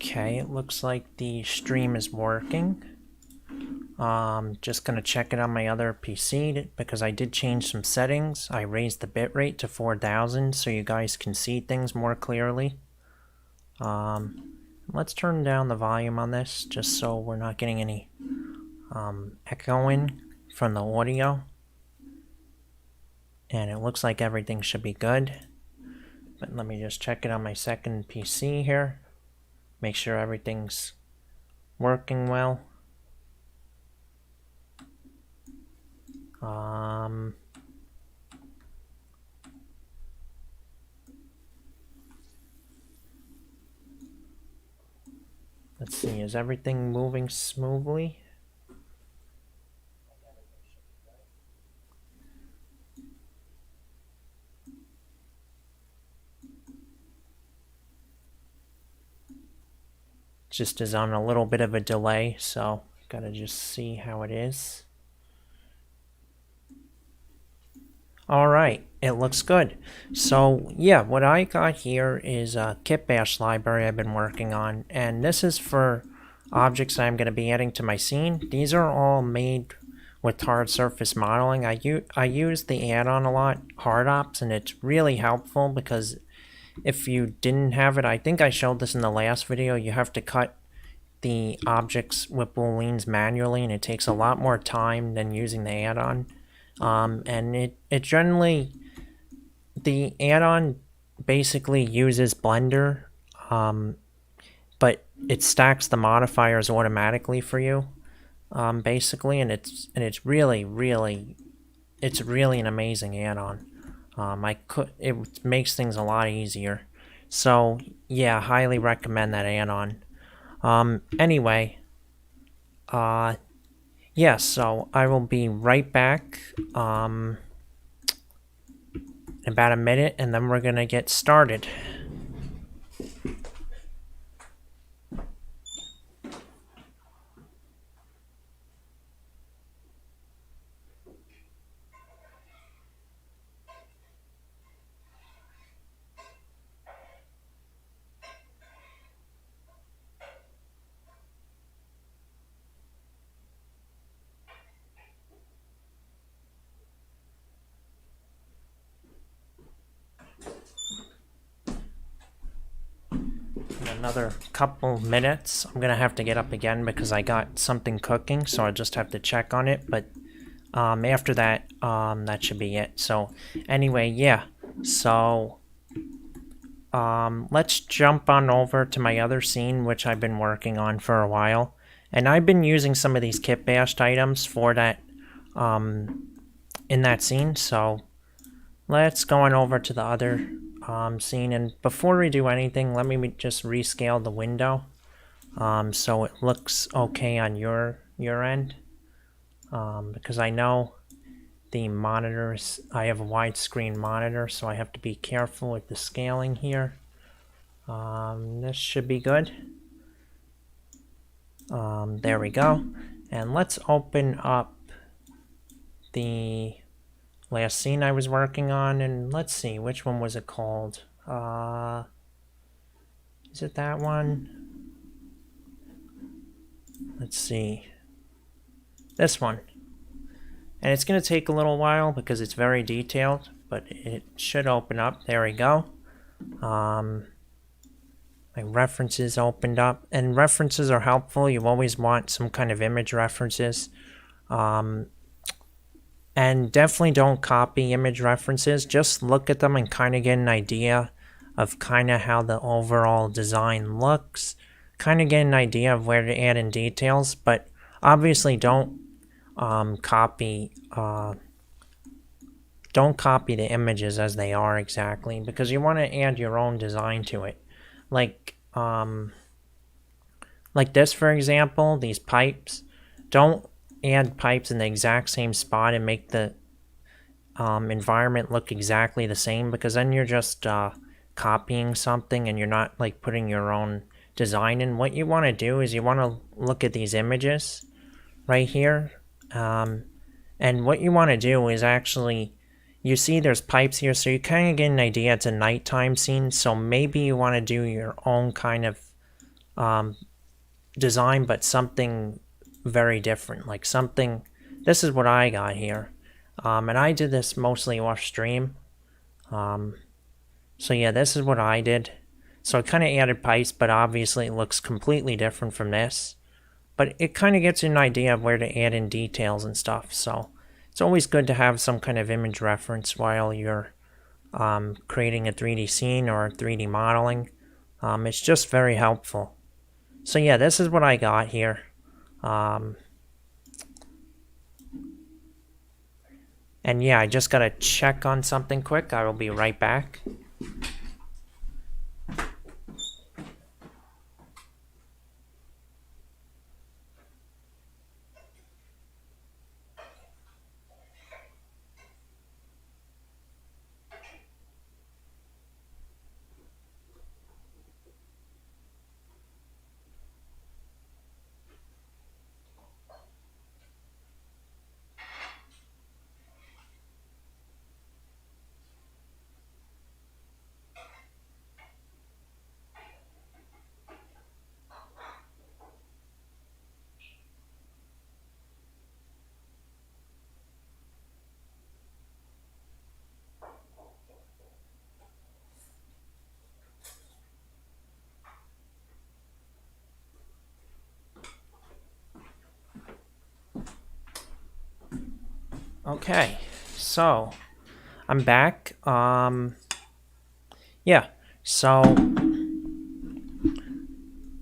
Okay, it looks like the stream is working. Just gonna check it on my other PC because I did change some settings. I raised the bitrate to 4000 so you guys can see things more clearly. Let's turn down the volume on this just so we're not getting any echoing from the audio. And it looks like everything should be good. But let me just check it on my second PC here. Make sure everything's working well. Let's see, is everything moving smoothly? Just is on a little bit of a delay, so gotta just see how it is. Alright, it looks good. So yeah, what I got here is a kit bash library I've been working on, and this is for objects I'm going to be adding to my scene. These are all made with hard surface modeling. I use the add-on a lot, Hard Ops, and it's really helpful because if you didn't have it, I think I showed this in the last video, you have to cut the objects with booleans manually, and it takes a lot more time than using the add-on. And it generally, the add-on basically uses Blender, but it stacks the modifiers automatically for you, basically, and it's really an amazing add-on. It makes things a lot easier. So yeah, highly recommend that add-on. Anyway, yeah, so I will be right back in about a minute, and then we're gonna get started. Another couple minutes. I'm gonna have to get up again because I got something cooking, so I just have to check on it. But after that, that should be it. So anyway, yeah. So let's jump on over to my other scene, which I've been working on for a while, and I've been using some of these kit bashed items for that in that scene. So let's go on over to the other scene, and before we do anything, let me just rescale the window so it looks okay on your end, because I know the monitors, I have a widescreen monitor, so I have to be careful with the scaling here. This should be good. There we go, and let's open up the last scene I was working on, and let's see, which one was it called? Is it that one? Let's see. This one. And it's going to take a little while because it's very detailed, but it should open up. There we go. My references opened up, and references are helpful. You always want some kind of image references. And definitely don't copy image references. Just look at them and kind of get an idea of kind of how the overall design looks. Kind of get an idea of where to add in details, but obviously don't copy the images as they are exactly, because you want to add your own design to it. Like this, for example, these pipes. Don't add pipes in the exact same spot and make the environment look exactly the same, because then you're just copying something and you're not like putting your own design in. What you want to do is you want to look at these images right here, and what you want to do is actually, you see there's pipes here, so you kind of get an idea it's a nighttime scene, so maybe you want to do your own kind of design, but something very different. Like something, this is what I got here. And I did this mostly off stream. So yeah, this is what I did. So I kind of added pipes, but obviously it looks completely different from this. But it kind of gets you an idea of where to add in details and stuff. So it's always good to have some kind of image reference while you're creating a 3D scene or 3D modeling. It's just very helpful. So yeah, this is what I got here. And yeah, I just gotta check on something quick. I will be right back. Okay, so I'm back. Yeah, so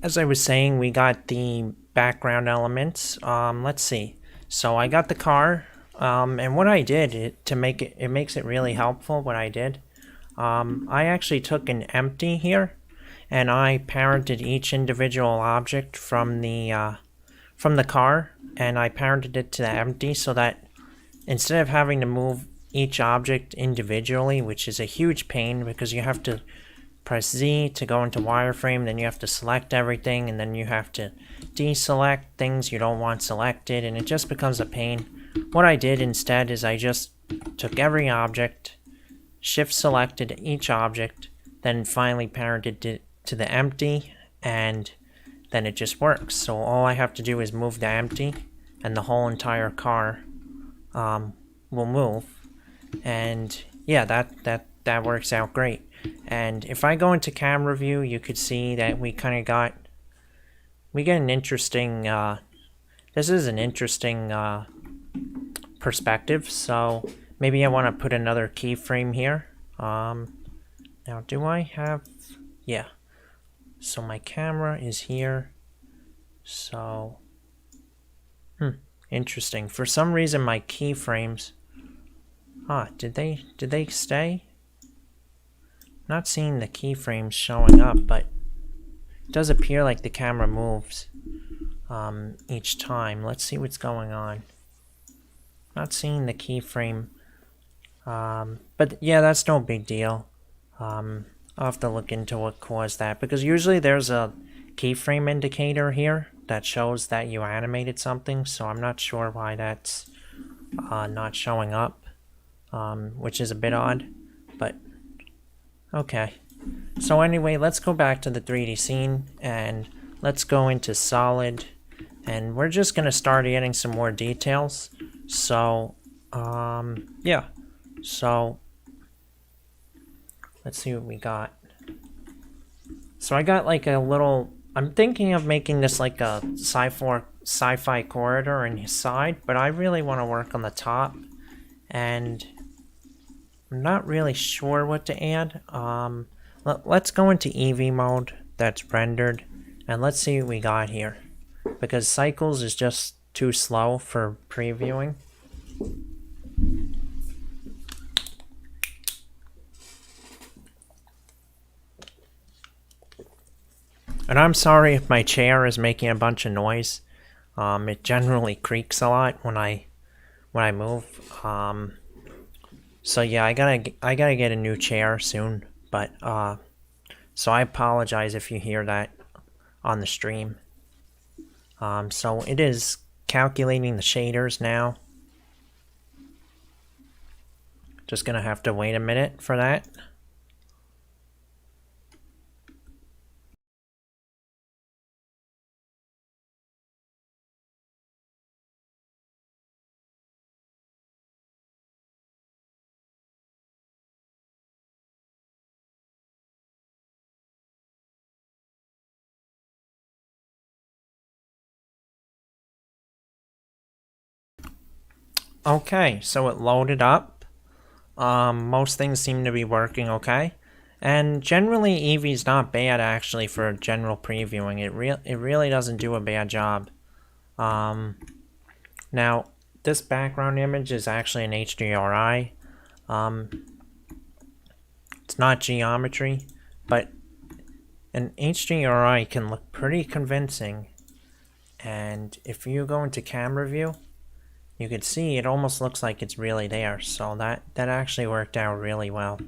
as I was saying, we got the background elements. Let's see. So I got the car, and what I did to make it, it makes it really helpful. What I did, I actually took an empty here, and I parented each individual object from the car, and I parented it to the empty so that instead of having to move each object individually, which is a huge pain because you have to press Z to go into wireframe, then you have to select everything, and then you have to deselect things you don't want selected, and it just becomes a pain. What I did instead is I just took every object, shift selected each object, then finally parented it to the empty, and then it just works. So all I have to do is move the empty, and the whole entire car will move. And yeah, that works out great. And if I go into camera view, you could see that we get an interesting, this is an interesting perspective. So maybe I want to put another keyframe here. Now do I have, yeah. So my camera is here. So, interesting. For some reason my keyframes, did they stay? Not seeing the keyframes showing up, but it does appear like the camera moves each time. Let's see what's going on. Not seeing the keyframe, but yeah, that's no big deal. I'll have to look into what caused that, because usually there's a keyframe indicator here that shows that you animated something, so I'm not sure why that's not showing up, which is a bit odd, but okay. So anyway, let's go back to the 3D scene, and let's go into solid, and we're just going to start adding some more details. So, yeah. So, let's see what we got. So I got like a little, I'm thinking of making this like a sci-fi corridor on his side, but I really want to work on the top, and I'm not really sure what to add. Let's go into EV mode that's rendered, and let's see what we got here, because cycles is just too slow for previewing. And I'm sorry if my chair is making a bunch of noise. It generally creaks a lot when I move. So yeah, I gotta get a new chair soon. But so I apologize if you hear that on the stream. So it is calculating the shaders now. Just gonna have to wait a minute for that. Okay, so it loaded up. Most things seem to be working okay. And generally, Eevee's not bad actually for general previewing. It really doesn't do a bad job. Um, Now, this background image is actually an HDRI. Um, it's not geometry, but an HDRI can look pretty convincing. And if you go into camera view, you can see it almost looks like it's really there. So that actually worked out really well.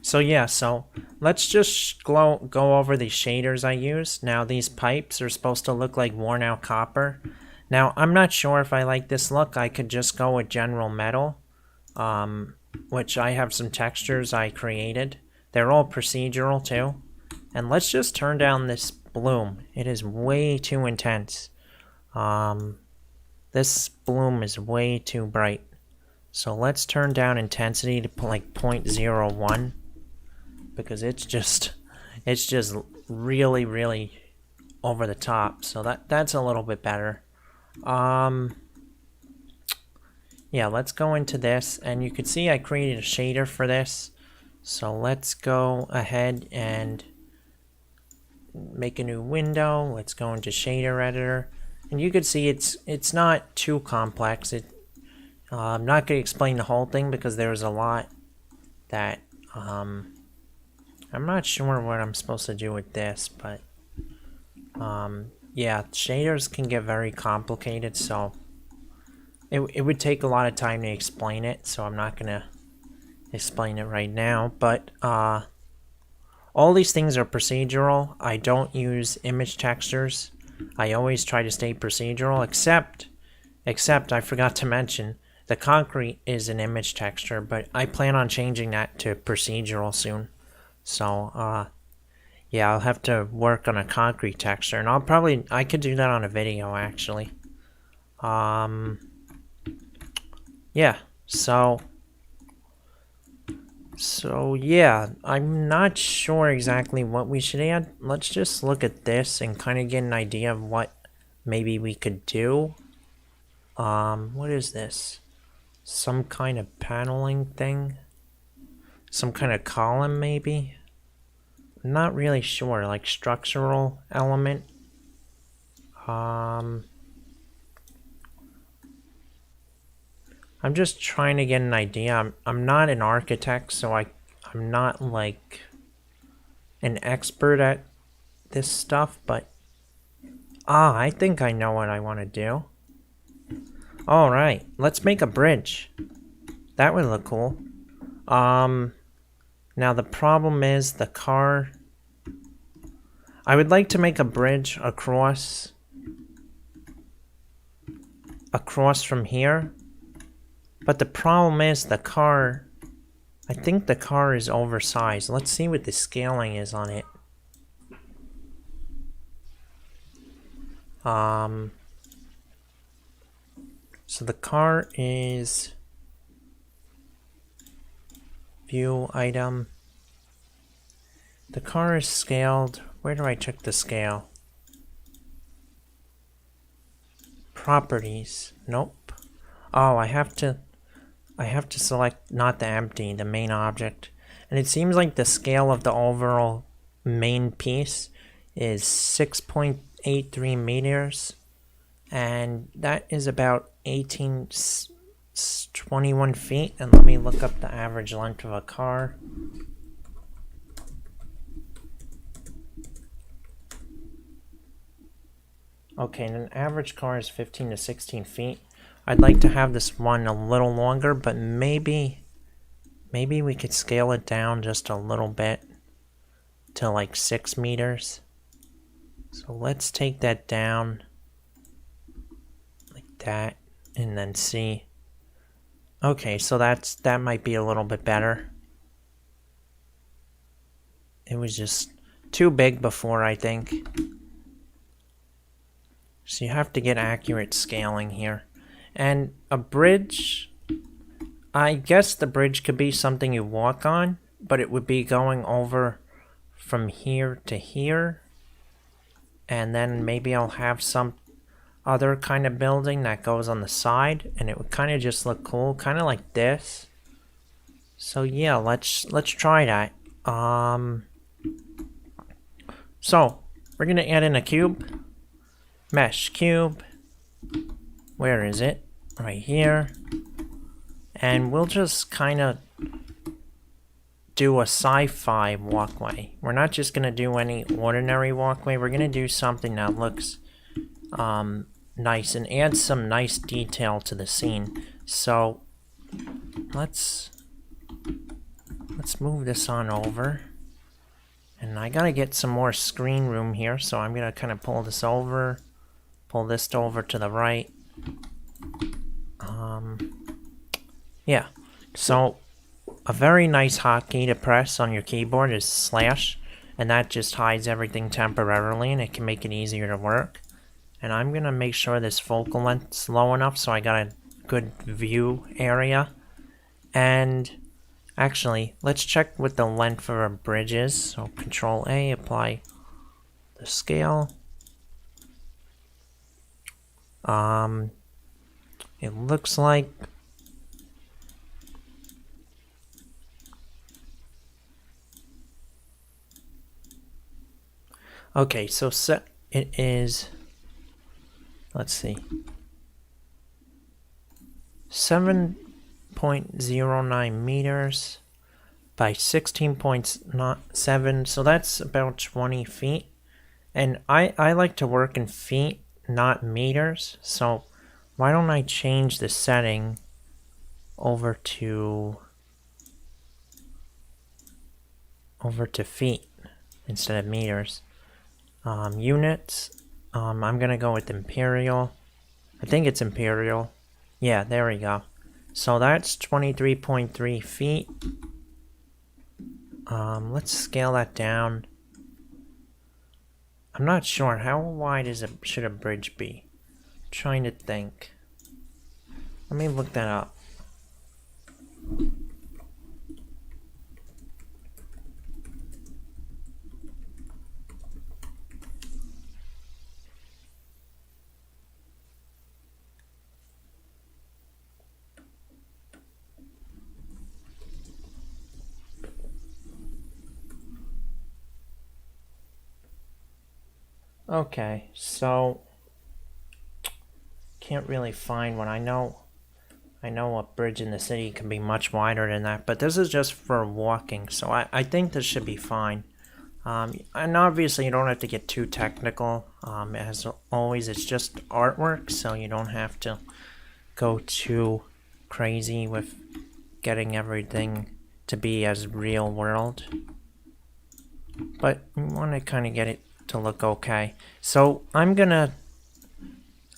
So yeah, so let's just go over the shaders I use. Now these pipes are supposed to look like worn out copper. Now I'm not sure if I like this look. I could just go with general metal, which I have some textures I created. They're all procedural too. And let's just turn down this bloom. It is way too intense. This bloom is way too bright. So let's turn down intensity to like 0.01 because it's just really over the top. So that's a little bit better. Yeah, let's go into this, and you can see I created a shader for this. So let's go ahead and make a new window. Let's go into shader editor, and you can see it's not too complex. I'm not going to explain the whole thing because there's a lot that I'm not sure what I'm supposed to do with this, but yeah, shaders can get very complicated, so it would take a lot of time to explain it, so I'm not going to explain it right now. But all these things are procedural. I don't use image textures. I always try to stay procedural, except I forgot to mention the concrete is an image texture, but I plan on changing that to procedural soon. So yeah, I'll have to work on a concrete texture, and I could do that on a video actually. Yeah, so yeah, I'm not sure exactly what we should add. Let's just look at this and kind of get an idea of what maybe we could do. What is this? Some kind of paneling thing? Some kind of column maybe? I'm not really sure, like structural element. I'm just trying to get an idea. I'm not an architect, so I'm not like an expert at this stuff, but I think I know what I want to do. All right, let's make a bridge. That would look cool. Now the problem is the car. I would like to make a bridge across from here. But the problem is the car, I think the car is oversized. Let's see what the scaling is on it. So the car is view item. The car is scaled. Where do I check the scale? Properties. Nope. Oh, I have to select not the empty, the main object. And it seems like the scale of the overall main piece is 6.83 meters. And that is about 21 feet. And let me look up the average length of a car. Okay, and an average car is 15 to 16 feet. I'd like to have this one a little longer, but maybe we could scale it down just a little bit to like 6 meters. So let's take that down like that and then see. Okay, so that might be a little bit better. It was just too big before, I think. So you have to get accurate scaling here. And a bridge, I guess the bridge could be something you walk on, but it would be going over from here to here. And then maybe I'll have other kind of building that goes on the side, and it would kind of just look cool, kind of like this. So yeah, let's try that. So we're gonna add in a cube, mesh cube. Where is it? Right here. And we'll just kind of do a sci-fi walkway. We're not just gonna do any ordinary walkway. We're gonna do something that looks nice and add some nice detail to the scene. So let's move this on over. And I gotta get some more screen room here, so I'm gonna kind of pull this over to the right. Yeah, so a very nice hotkey to press on your keyboard is slash, and that just hides everything temporarily, and it can make it easier to work. And I'm gonna make sure this focal length's low enough so I got a good view area. And actually, let's check what the length of a bridge is. So Control A, apply the scale. It looks like okay, so it is, let's see, 7.09 meters by 16.7, so that's about 20 feet. And I like to work in feet, not meters, so why don't I change the setting over to feet instead of meters. Units, I'm gonna go with imperial. I think it's imperial. Yeah, there we go. So that's 23.3 feet. Let's scale that down. I'm not sure, how wide should a bridge be? I'm trying to think. Let me look that up. Okay, so can't really find one. I know a bridge in the city can be much wider than that, but this is just for walking, so I think this should be fine. And obviously you don't have to get too technical. As always, it's just artwork, so you don't have to go too crazy with getting everything to be as real world. But you want to kind of get it to look okay. So I'm gonna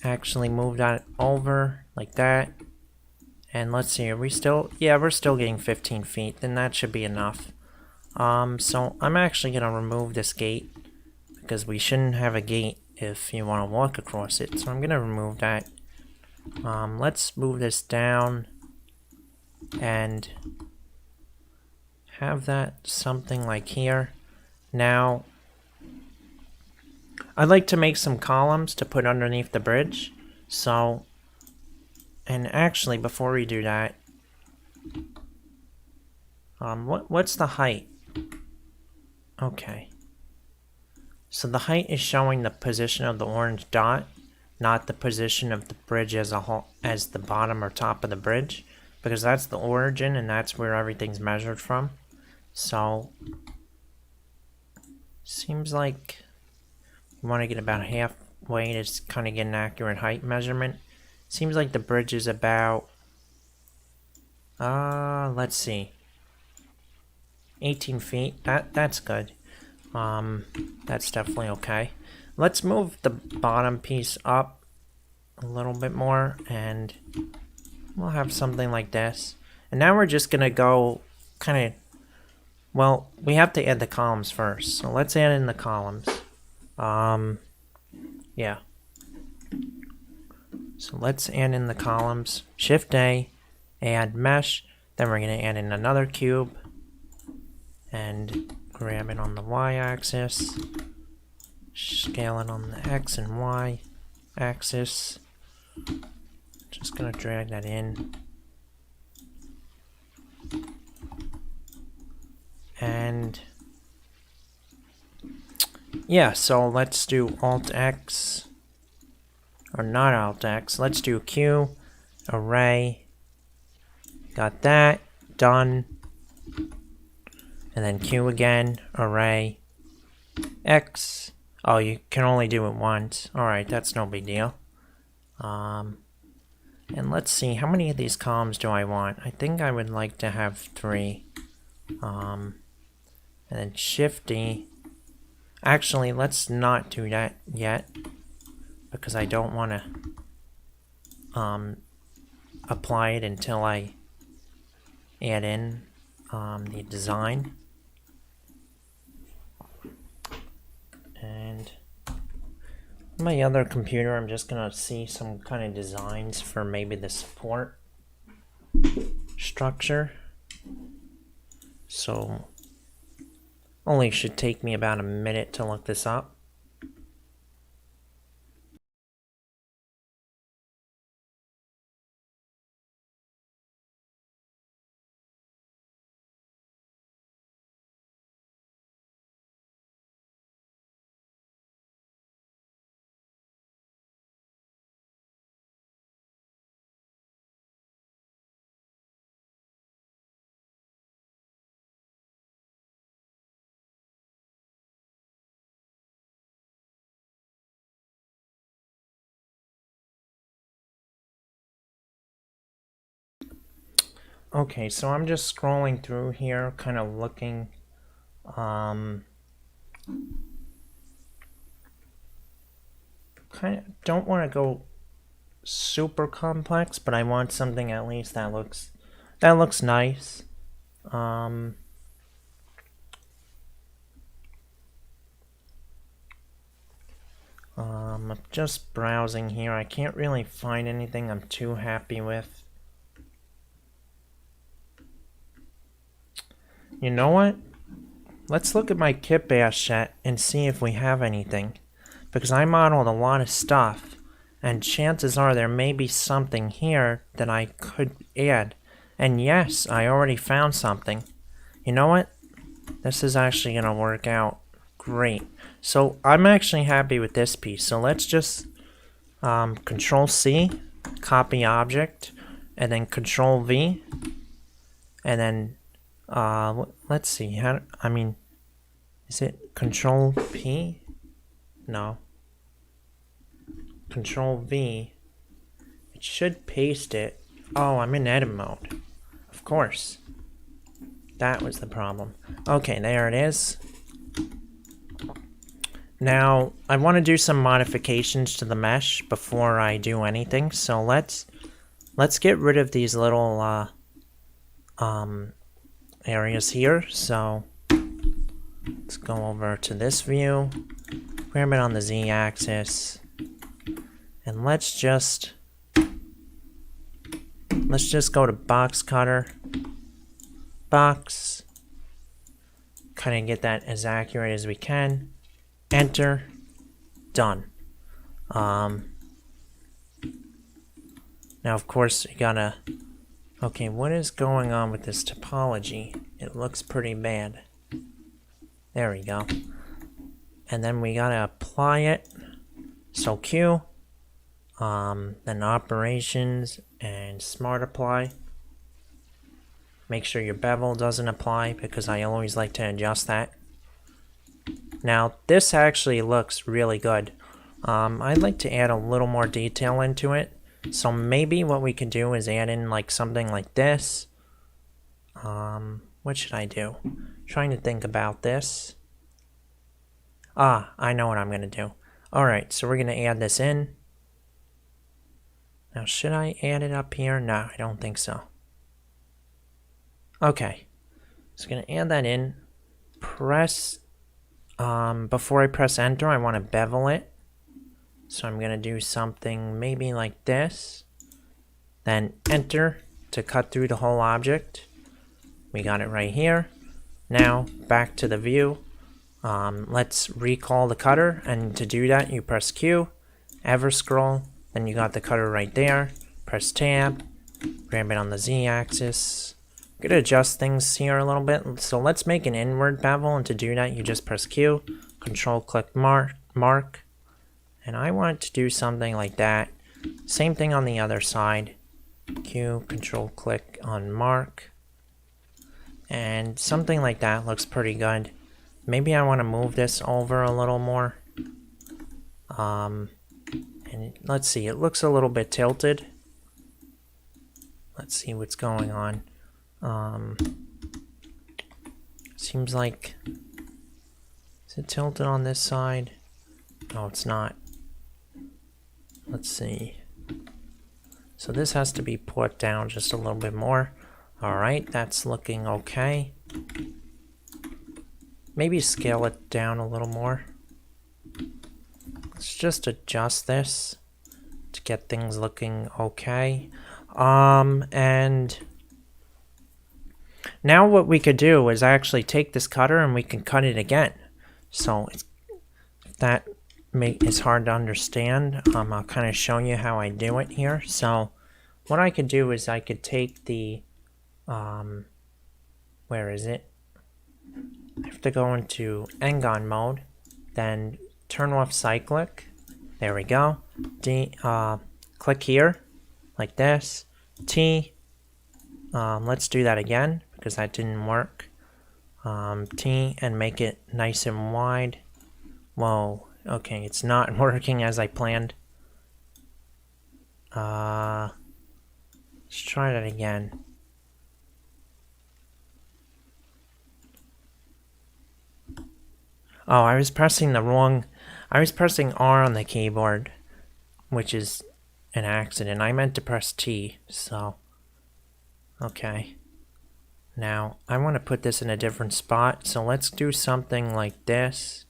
actually move that over like that. And let's see, are we still, yeah, we're still getting 15 feet, then that should be enough. So I'm actually gonna remove this gate because we shouldn't have a gate if you want to walk across it. So I'm gonna remove that. Let's move this down and have that something like here. Now, I'd like to make some columns to put underneath the bridge. So, and actually, before we do that, what's the height? Okay. So the height is showing the position of the orange dot, not the position of the bridge as a whole, as the bottom or top of the bridge, because that's the origin and that's where everything's measured from. So, seems like you want to get about halfway to kind of get an accurate height measurement. Seems like the bridge is about, let's see, 18 feet. That's good. That's definitely okay. Let's move the bottom piece up a little bit more, and we'll have something like this. And now we're just gonna go kind of, well, we have to add the columns first. So let's add in the columns. Yeah. So let's add in the columns. Shift A, add mesh. Then we're going to add in another cube and grab it on the Y-axis. Scale it on the X and Y. axis. Just gonna drag that in. And yeah, so let's do Alt X, or not Alt X, let's do Q, array, got that, done, and then Q again, array, X, oh, you can only do it once, alright, that's no big deal. And let's see, how many of these columns do I want? I think I would like to have 3. And then Shift D. Actually, let's not do that yet, because I don't want to apply it until I add in the design. And on my other computer, I'm just gonna see some kind of designs for maybe the support structure. So only should take me about a minute to look this up. Okay, so I'm just scrolling through here, kind of looking. Kind of don't want to go super complex, but I want something at least that looks nice. I'm just browsing here. I can't really find anything I'm too happy with. You know what? Let's look at my kit bash set and see if we have anything. Because I modeled a lot of stuff, and chances are there may be something here that I could add. And yes, I already found something. You know what? This is actually going to work out great. So I'm actually happy with this piece. So let's just Control C, copy object, and then Control V, and then let's see. Is it Control P? No. Control V. It should paste it. Oh, I'm in edit mode. Of course. That was the problem. Okay, there it is. Now, I want to do some modifications to the mesh before I do anything. So let's get rid of these little areas here. So let's go over to this view, grab it on the Z-axis, and let's just go to box cutter, box, kind of get that as accurate as we can. Enter, done. Now of course you gotta, okay, what is going on with this topology? It looks pretty bad. There we go. And then we gotta apply it. So Q, then operations and smart apply. Make sure your bevel doesn't apply because I always like to adjust that. Now this actually looks really good. I'd like to add a little more detail into it. So maybe what we could do is add in like something like this. What should I do? Trying to think about this. I know what I'm gonna do. Alright, so we're gonna add this in. Now should I add it up here? No, I don't think so. Okay. So I'm gonna add that in. Press before I press enter, I want to bevel it. So I'm going to do something maybe like this. Then enter to cut through the whole object. We got it right here. Now back to the view. Let's recall the cutter, and to do that you press Q, ever scroll, then you got the cutter right there. Press tab, grab it on the z-axis. I'm gonna adjust things here a little bit. So let's make an inward bevel, and to do that you just press Q, control click mark, and I want to do something like that. Same thing on the other side. Q, control click on mark, and something like that looks pretty good. Maybe I want to move this over a little more. And let's see, it looks a little bit tilted. Let's see what's going on. Seems like, is it tilted on this side? No, it's not. Let's see. So this has to be put down just a little bit more. Alright, that's looking okay. Maybe scale it down a little more. Let's just adjust this to get things looking okay. And now what we could do is actually take this cutter and we can cut it again. So if that is hard to understand, I'll kind of show you how I do it here. So what I could do is I could take the, where is it? I have to go into Engon mode, then turn off cyclic. There we go. Click here, like this. T. Let's do that again because that didn't work. T and make it nice and wide. Whoa. Okay, it's not working as I planned. Let's try that again. Oh, I was pressing R on the keyboard, which is an accident. I meant to press T, so. Okay. Now, I want to put this in a different spot, so let's do something like this.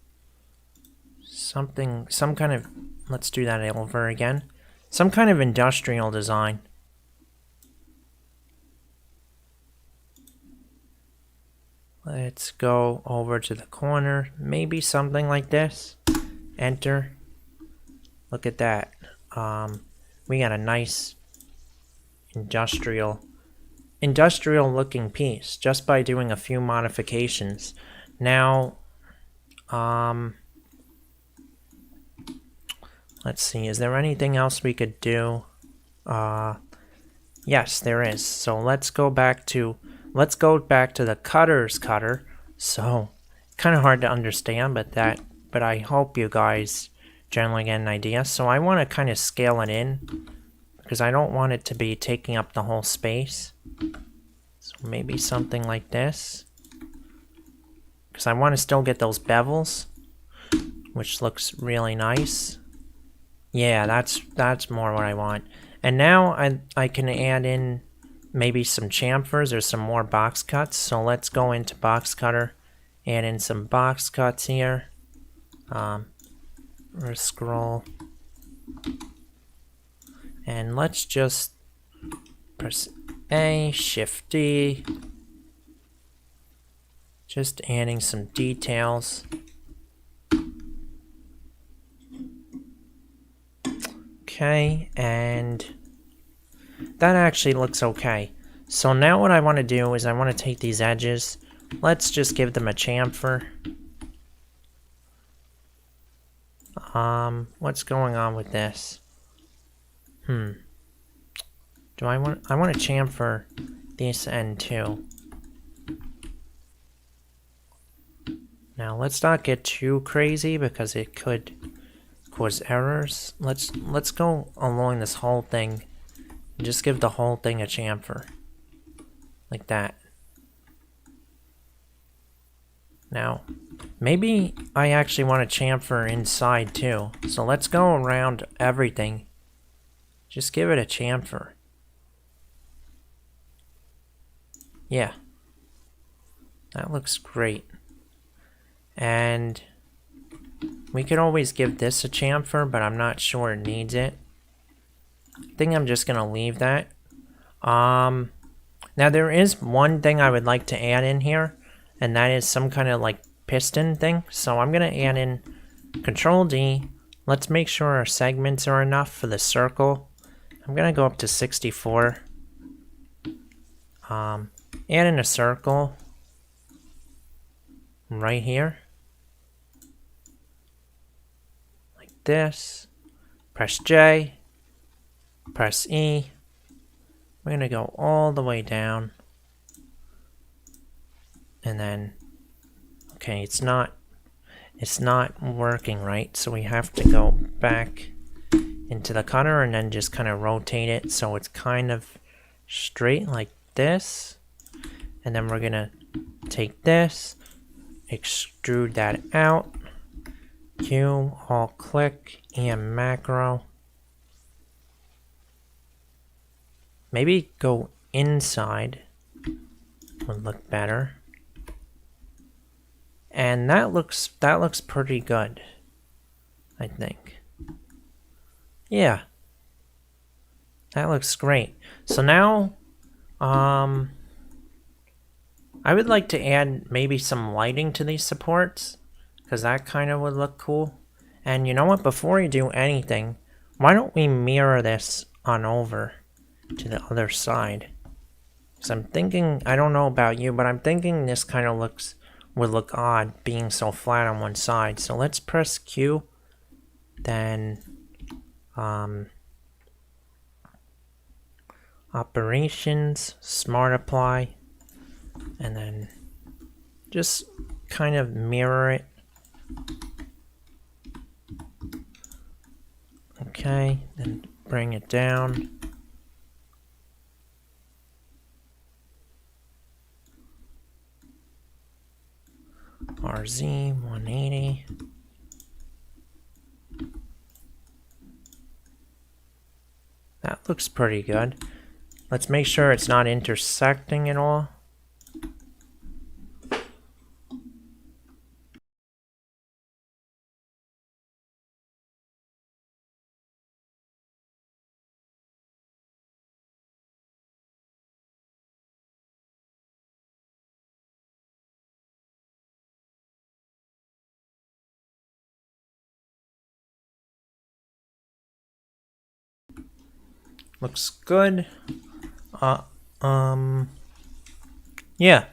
Some kind of, let's do that over again. Some kind of industrial design. Let's go over to the corner, maybe something like this. Enter. Look at that. We got a nice industrial looking piece just by doing a few modifications. Now, let's see, is there anything else we could do? Yes, there is. So let's go back to the cutter's cutter. So kind of hard to understand, but I hope you guys generally get an idea. So I want to kind of scale it in because I don't want it to be taking up the whole space. So maybe something like this, because I want to still get those bevels, which looks really nice. Yeah, that's more what I want. And now I can add in maybe some chamfers or some more box cuts. So let's go into box cutter, add in some box cuts here. Or scroll, and let's just press A, Shift D, just adding some details. Okay, and that actually looks okay. So now what I want to do is I want to take these edges, let's just give them a chamfer. What's going on with this? I want to chamfer this end too. Now let's not get too crazy because it could cause errors. Let's go along this whole thing and just give the whole thing a chamfer. Like that. Now, maybe I actually want to chamfer inside too. So let's go around everything. Just give it a chamfer. Yeah. That looks great. And we could always give this a chamfer, but I'm not sure it needs it. I think I'm just going to leave that. Now there is one thing I would like to add in here, and that is some kind of like piston thing. So I'm going to add in Control D. let's make sure our segments are enough for the circle. I'm gonna go up to 64. Add in a circle right here. Like this. Press J. Press E. We're gonna go all the way down. And then, okay, it's not working right, so we have to go back into the cutter and then just kind of rotate it so it's kind of straight like this. And then we're gonna take this, extrude that out, Q, alt click, and macro. Maybe go inside would look better. And that looks pretty good, I think. Yeah. That looks great. So now, I would like to add maybe some lighting to these supports, because that kind of would look cool. And you know what? Before you do anything, why don't we mirror this on over to the other side? Because I'm thinking, I don't know about you, but I'm thinking this kind of would look odd being so flat on one side. So let's press Q, then operations, smart apply, and then just kind of mirror it. Okay, then bring it down. RZ 180. That looks pretty good. Let's make sure it's not intersecting at all. Looks good. Yeah.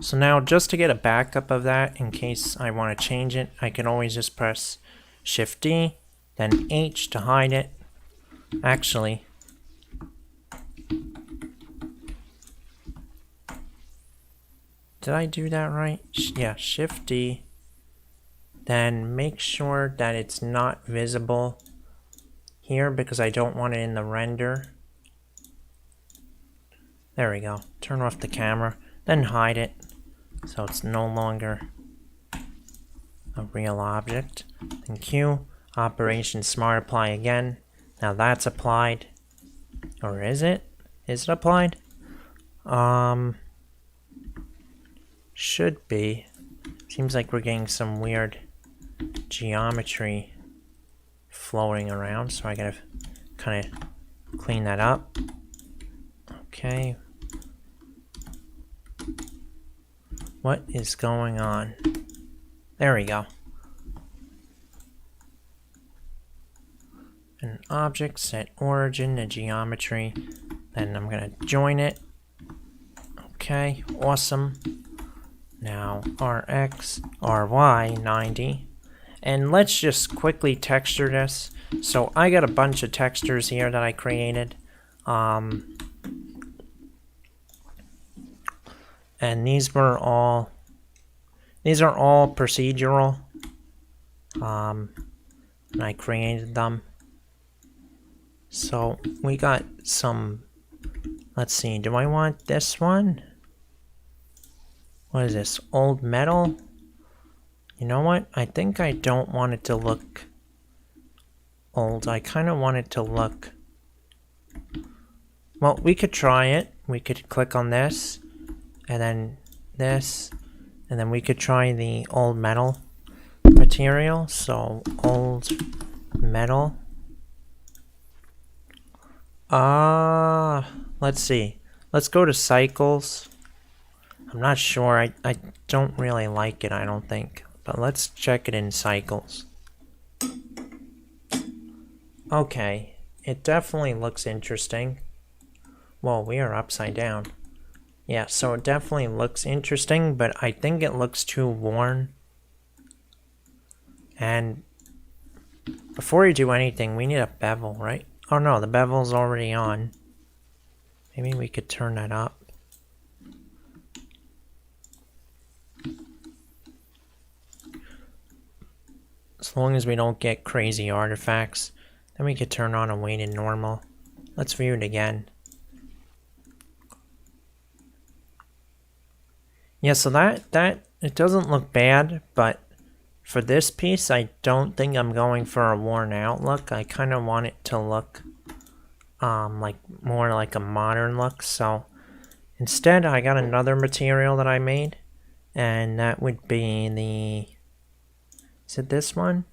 So now just to get a backup of that, in case I want to change it, I can always just press Shift D, then H to hide it. Actually, did I do that right? Yeah, Shift D. Then make sure that it's not visible here because I don't want it in the render. There we go. Turn off the camera, then hide it so it's no longer a real object. Then Q, operation smart apply again. Now that's applied. Or is it? Is it applied? Should be. Seems like we're getting some weird geometry floating around, so I gotta kind of clean that up. Okay. What is going on? There we go. An object, set origin to geometry. Then I'm gonna join it. Okay, awesome. Now RX, RY 90. And let's just quickly texture this. So I got a bunch of textures here that I created. And these are all procedural. And I created them. So we got some, let's see, do I want this one? What is this, old metal? You know what? I think I don't want it to look old. I kind of want it to look... Well, we could try it. We could click on this, and then this, and then we could try the old metal material. So, old metal. Let's see. Let's go to cycles. I'm not sure. I don't really like it, I don't think. but let's check it in cycles. Okay, it definitely looks interesting. Whoa, we are upside down. Yeah, so it definitely looks interesting, but I think it looks too worn. And before you do anything, we need a bevel, right? Oh no, the bevel's already on. Maybe we could turn that up. As long as we don't get crazy artifacts, then we could turn on a weighted normal. Let's view it again. Yeah, so that it doesn't look bad, but for this piece, I don't think I'm going for a worn out look. I kind of want it to look like more like a modern look. So instead, I got another material that I made, and that would be the, is it this one?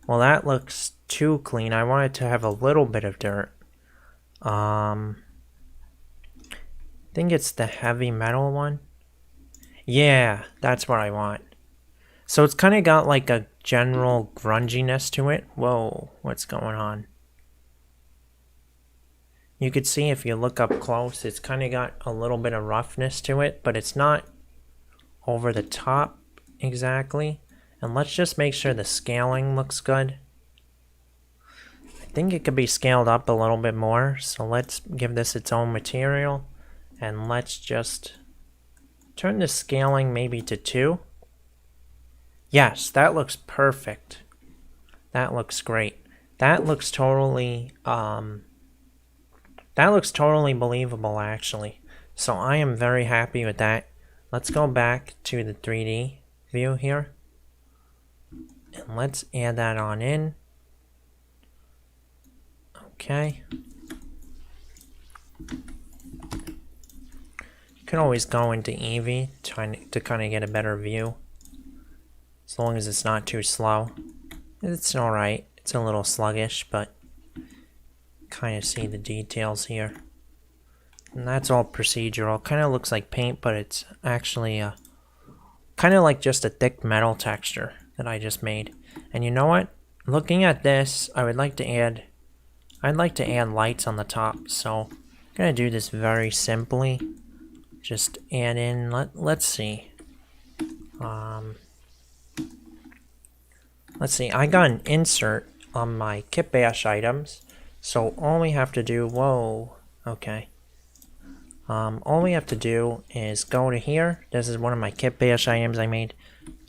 Well, that looks too clean. I want it to have a little bit of dirt. I think it's the heavy metal one. Yeah, that's what I want. So it's kind of got like a general grunginess to it. Whoa, what's going on? You could see if you look up close, it's kind of got a little bit of roughness to it, but it's not over the top exactly. And let's just make sure the scaling looks good. I think it could be scaled up a little bit more, so let's give this its own material. And let's just turn the scaling maybe to 2. Yes, that looks perfect. That looks great. That looks totally believable actually. So I am very happy with that. Let's go back to the 3D view here. And let's add that on in. Okay. You can always go into Eevee trying to kind of get a better view. As long as it's not too slow. It's alright. It's a little sluggish, but kind of see the details here. And that's all procedural. Kind of looks like paint, but it's actually kind of like just a thick metal texture that I just made. And you know what? Looking at this, I'd like to add lights on the top. So I'm gonna do this very simply. Just add in, let's see. Let's see, I got an insert on my kit bash items. So all we have to do, whoa, okay. All we have to do is go to here. This is one of my kit bash items I made.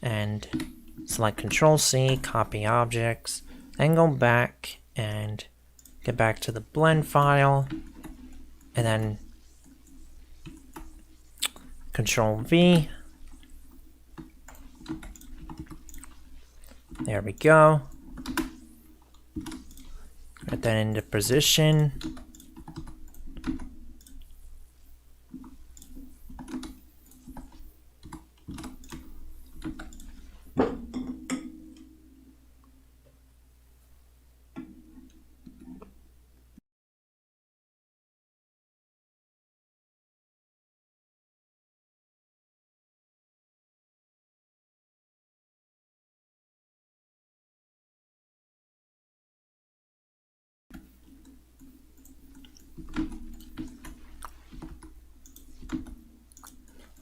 And select Control C, copy objects. Then go back and get back to the blend file. And then Control V. There we go. Get that into position.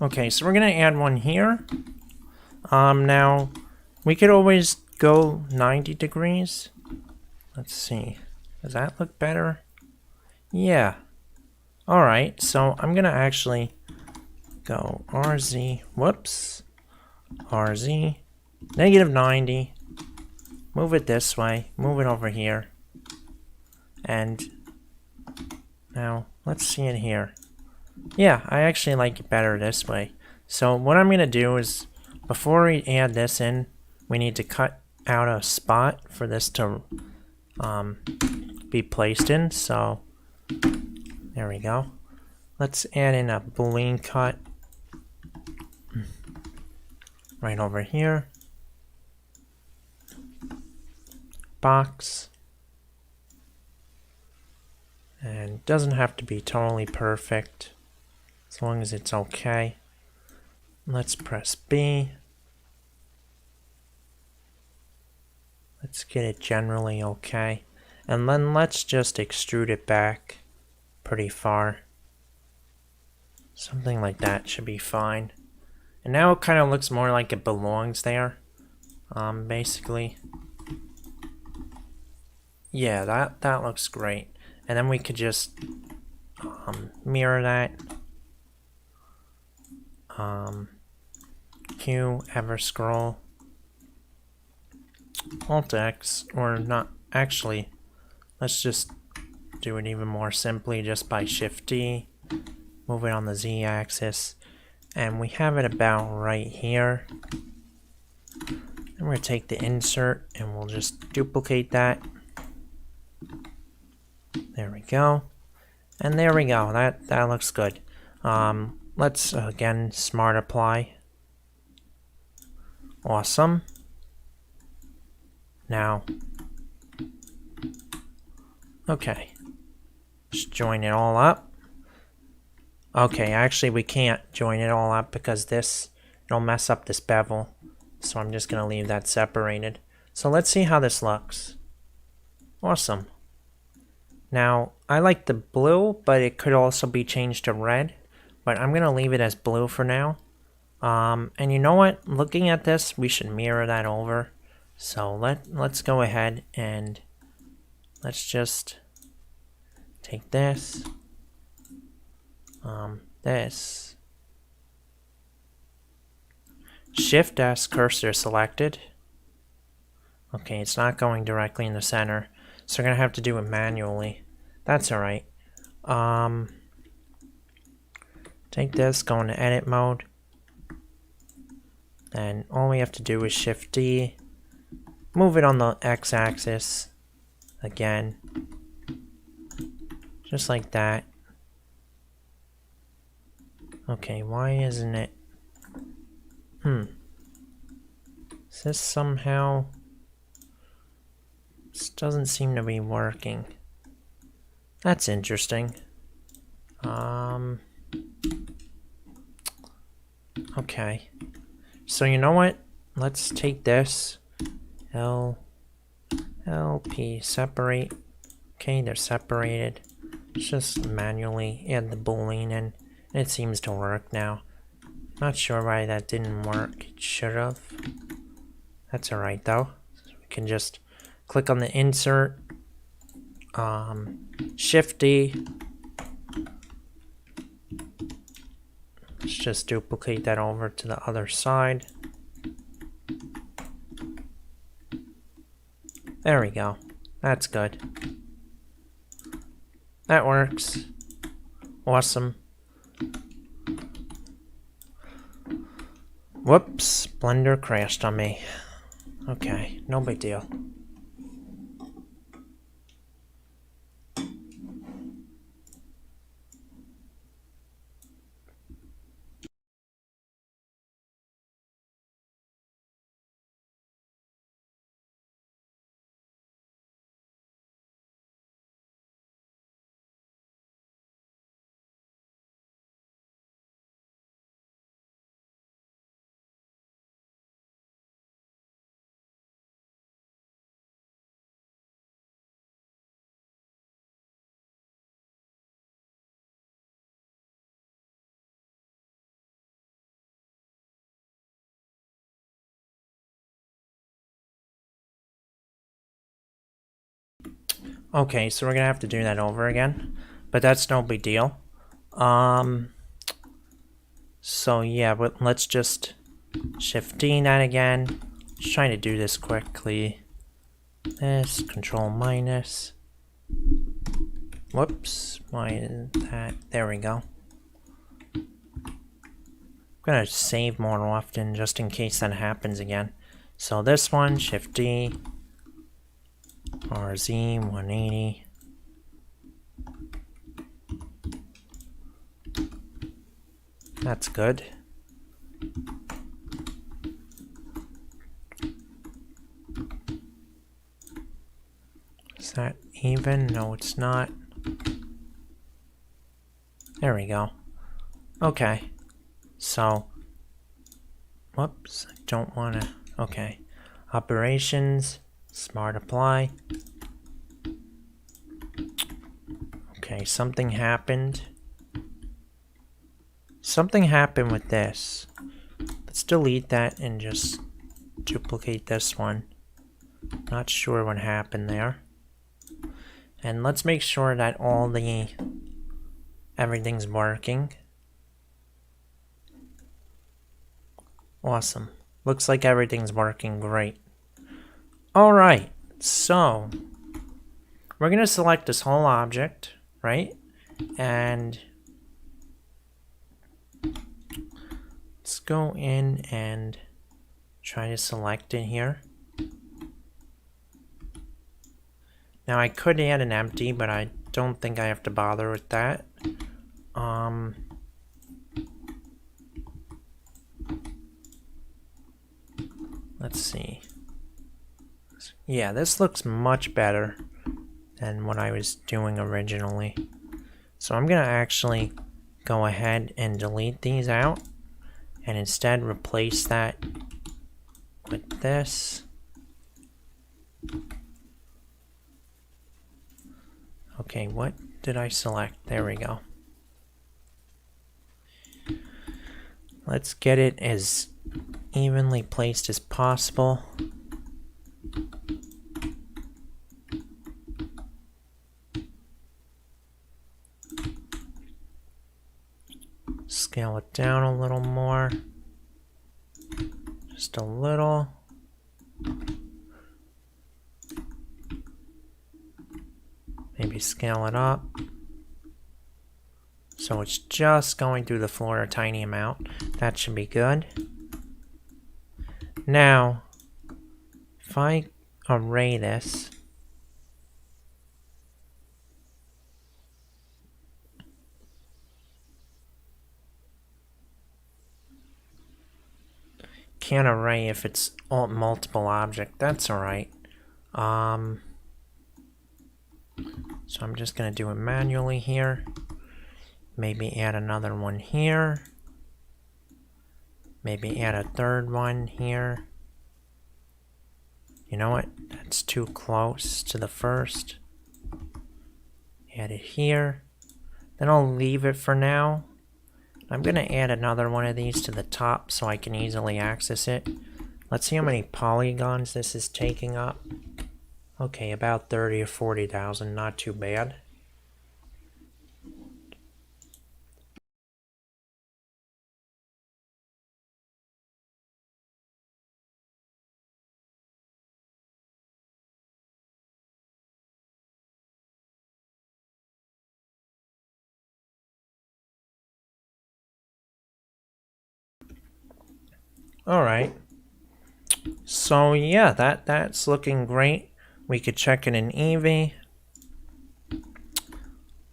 Okay, so we're gonna add one here. Now we could always go 90 degrees. Let's see. Does that look better? Yeah. Alright, so I'm gonna actually go RZ, whoops, RZ, -90, move it this way, move it over here, and now let's see it here. Yeah, I actually like it better this way. So what I'm gonna do is, before we add this in, we need to cut out a spot for this to be placed in. So there we go. Let's add in a boolean cut right over here. Box. And doesn't have to be totally perfect, as long as it's okay. Let's press B. Let's get it generally okay. And then let's just extrude it back pretty far. Something like that should be fine. And now it kind of looks more like it belongs there. Basically. Yeah, that looks great. And then we could just mirror that. Q, ever scroll. Alt X, or not, actually, let's just do it even more simply just by Shift D. Move it on the Z axis. And we have it about right here. And we're going to take the insert and we'll just duplicate that. There we go. And there we go. That looks good. Let's again smart apply. Awesome. Now, okay. Just join it all up. Okay, actually we can't join it all up because it'll mess up this bevel. So I'm just going to leave that separated. So let's see how this looks. Awesome. Now, I like the blue, but it could also be changed to red. But I'm going to leave it as blue for now. And you know what? Looking at this, we should mirror that over. So let's go ahead and let's just take this. This. Shift S, cursor selected. Okay, it's not going directly in the center, so we're gonna have to do it manually. That's alright. Take this, go into edit mode. Then all we have to do is Shift D, move it on the X axis again, just like that. Okay, why isn't it? Is this somehow? This doesn't seem to be working. That's interesting. Okay. So you know what? Let's take this. LP, separate. Okay, they're separated. Let's just manually add the boolean in. It seems to work now. Not sure why that didn't work. It should have. That's alright though. So we can just click on the insert. Shift D. Let's just duplicate that over to the other side. There we go. That's good. That works. Awesome. Whoops, Blender crashed on me. Okay, no big deal. Okay, so we're gonna have to do that over again, but that's no big deal. So yeah, but let's just Shift D that again. Just trying to do this quickly. This, Control minus. Whoops, why is that? There we go. I'm gonna save more often just in case that happens again. So this one, Shift D. RZ 180. That's good. Is that even? No, it's not. There we go. Okay. So, whoops, I don't want to. Okay. Operations, Smart apply. Okay, something happened. Something happened with this. Let's delete that and just duplicate this one. Not sure what happened there. And let's make sure that everything's working. Awesome. Looks like everything's working great. Alright, so we're going to select this whole object, right? And let's go in and try to select it here. Now I could add an empty, but I don't think I have to bother with that. Let's see. Yeah, this looks much better than what I was doing originally. So I'm gonna actually go ahead and delete these out and instead replace that with this. Okay, what did I select? There we go. Let's get it as evenly placed as possible. Scale it down a little more. Just a little. Maybe scale it up. So it's just going through the floor a tiny amount. That should be good. Now, if I array this, can't array if it's multiple object. That's alright. So I'm just going to do it manually here. Maybe add another one here. Maybe add a third one here. You know what? That's too close to the first. Add it here. Then I'll leave it for now. I'm going to add another one of these to the top so I can easily access it. Let's see how many polygons this is taking up. Okay, about 30 or 40,000, not too bad. Alright. So yeah, that's looking great. We could check it in Eevee.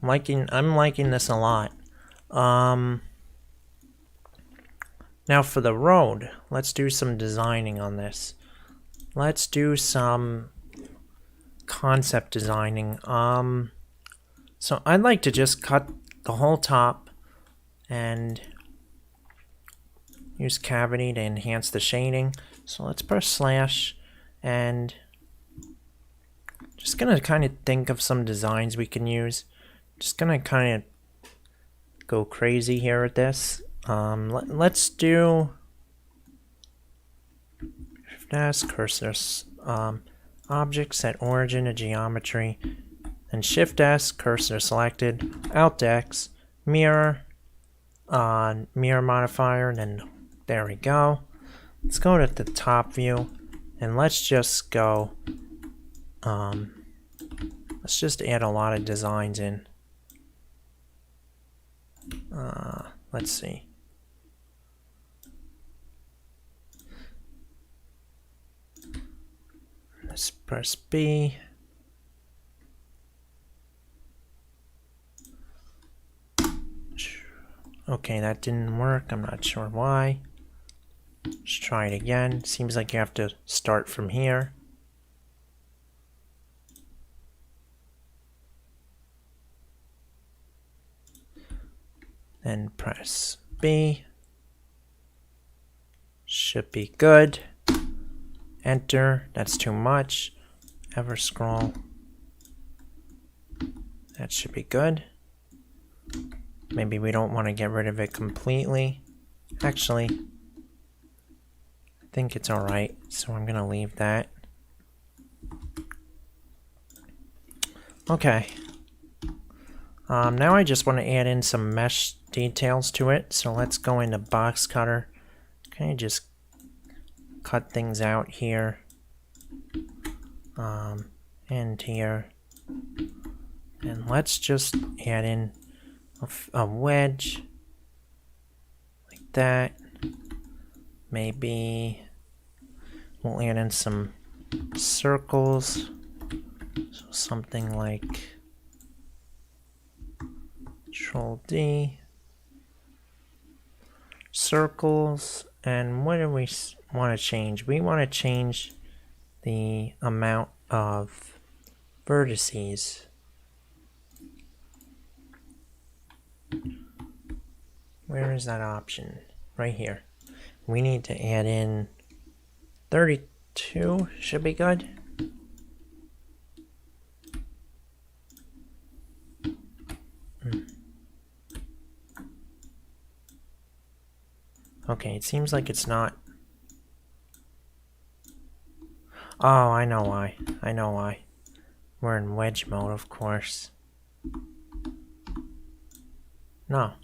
I'm liking this a lot. Now for the road, let's do some designing on this. Let's do some concept designing. So I'd like to just cut the whole top and use cavity to enhance the shading. So let's press slash and just gonna kind of think of some designs we can use. Just gonna kind of go crazy here with this. Let's do Shift S, cursor, objects at origin of geometry, then Shift S, cursor selected, Alt X, mirror, mirror modifier, and then there we go. Let's go to the top view and let's just go, let's just add a lot of designs in. Let's see. Let's press B. Okay, that didn't work. I'm not sure why. Let's try it again. Seems like you have to start from here. Then press B. Should be good. Enter. That's too much. ever scroll. That should be good. Maybe we don't want to get rid of it completely. Actually, I think it's alright, so I'm gonna leave that. Okay. Now I just want to add in some mesh details to it, so let's go into box cutter. Kind of just cut things out here. And here. And let's just add in a wedge. Like that. Maybe we'll add in some circles. So something like Control D. Circles. And what do we want to change? We want to change the amount of vertices. Where is that option? Right here. We need to add in 32, should be good. Okay, it seems like it's not. Oh, I know why. I know why. We're in wedge mode, of course. No.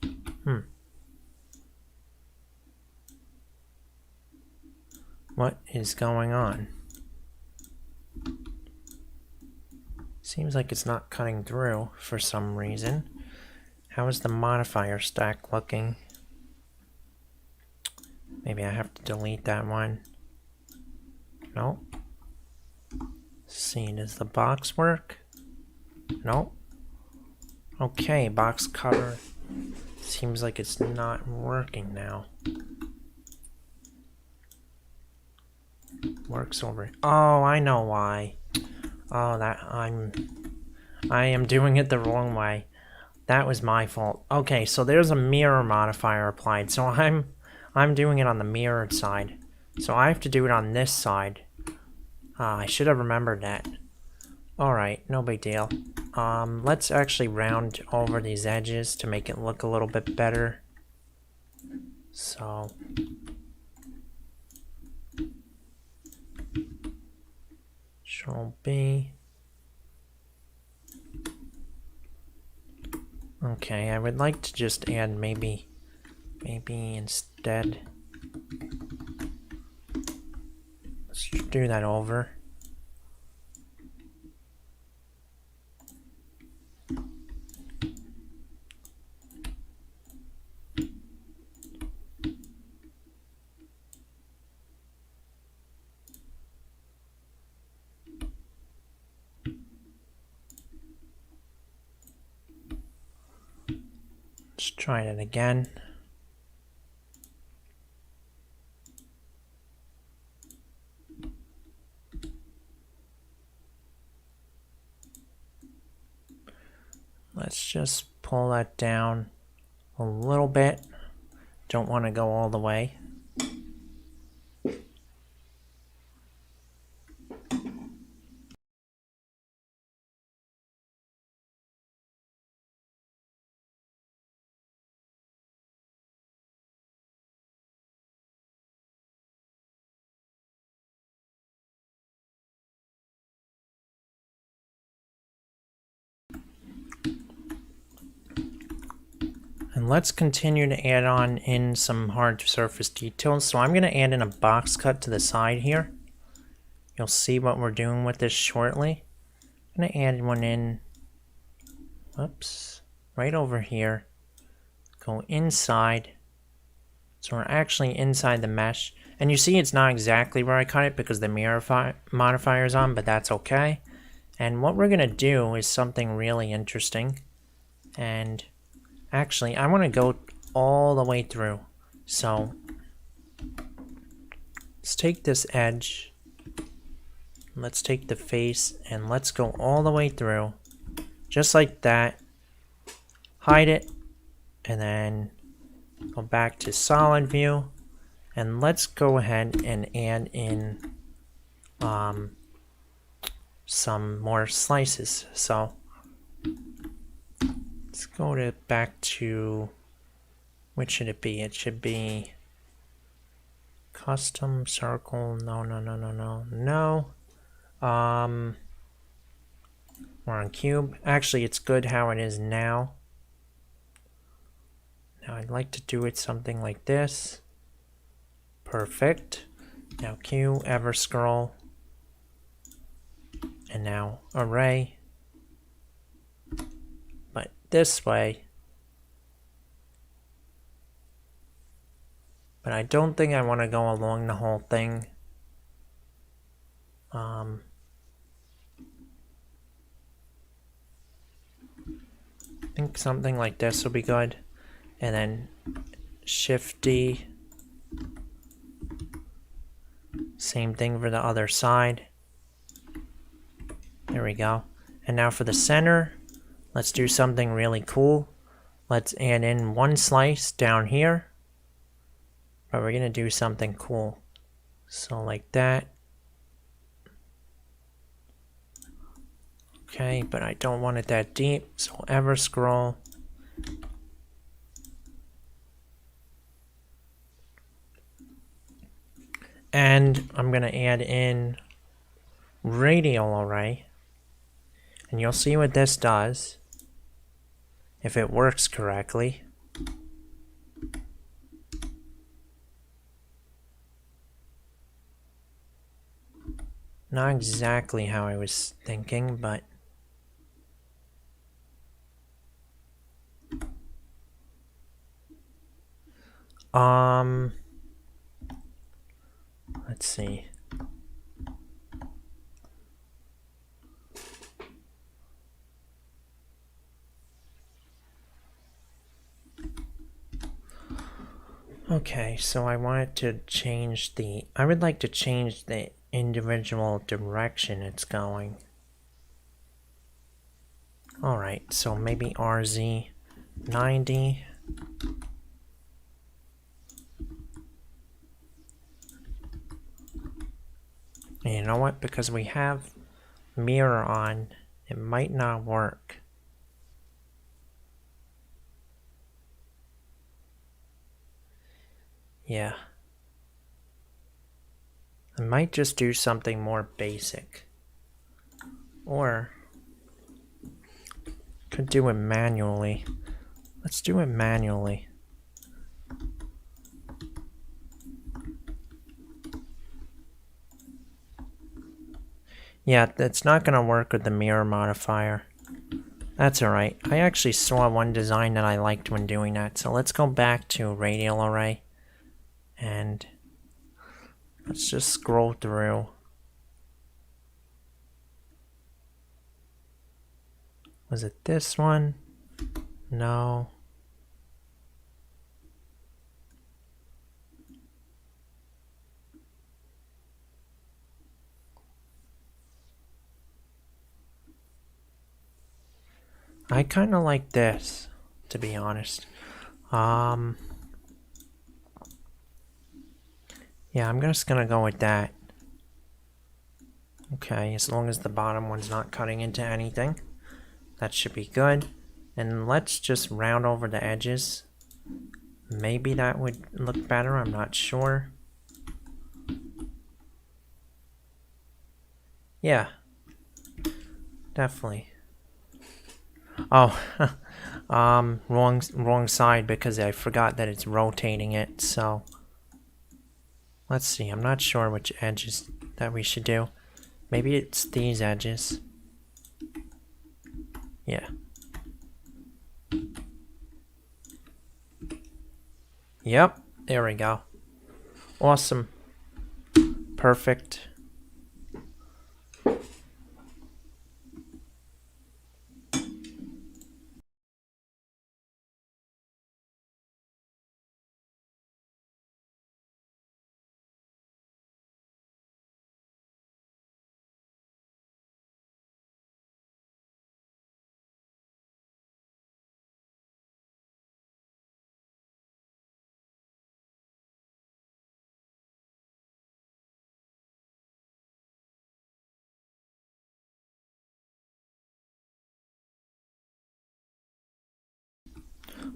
What is going on? Seems like it's not cutting through for some reason. How is the modifier stack looking? Maybe I have to delete that one. Nope. See, does the box work? Nope. Okay, box cover. Seems like it's not working now. Works over. Oh, I know why. Oh, I am doing it the wrong way. That was my fault. Okay, so there's a mirror modifier applied. So I'm doing it on the mirrored side. So I have to do it on this side. I should have remembered that. Alright, no big deal. Let's actually round over these edges to make it look a little bit better. So Control B. Okay, I would like to just add maybe instead. Let's do that over. Let's try it again. Let's just pull that down a little bit. Don't want to go all the way. And let's continue to add on in some hard surface details. So I'm going to add in a box cut to the side here. You'll see what we're doing with this shortly. I'm going to add one in, whoops, right over here. Go inside. So we're actually inside the mesh. And you see it's not exactly where I cut it because the mirror modifier is on, but that's okay. And what we're going to do is something really interesting. And actually, I want to go all the way through. So let's take this edge. Let's take the face and let's go all the way through. Just like that. Hide it. And then go back to solid view. And let's go ahead and add in some more slices. So let's go back to, which should it be? It should be custom circle. No. We're on cube. Actually, it's good how it is now. Now I'd like to do it something like this. Perfect. Now Q, ever scroll. And now array. But this way. But I don't think I want to go along the whole thing. I think something like this will be good. And then Shift D. Same thing for the other side. There we go. And now for the center, let's do something really cool. Let's add in one slice down here. But we're going to do something cool. So like that. Okay, but I don't want it that deep. So ever scroll. And I'm going to add in radial array. And you'll see what this does. If it works correctly. Not exactly how I was thinking, but let's see. Okay, so I wanted to change I would like to change the individual direction it's going. Alright, so maybe RZ 90. And you know what? Because we have mirror on, it might not work. Yeah. I might just do something more basic. Or could do it manually. Let's do it manually. Yeah, that's not going to work with the mirror modifier. That's alright. I actually saw one design that I liked when doing that. So let's go back to radial array. And let's just scroll through. Was it this one? No. I kind of like this, to be honest. Yeah, I'm just gonna go with that. Okay, as long as the bottom one's not cutting into anything. That should be good. And let's just round over the edges. Maybe that would look better, I'm not sure. Yeah. Definitely. Oh, wrong side because I forgot that it's rotating it, so let's see, I'm not sure which edges that we should do. Maybe it's these edges. Yeah. Yep, there we go. Awesome. Perfect.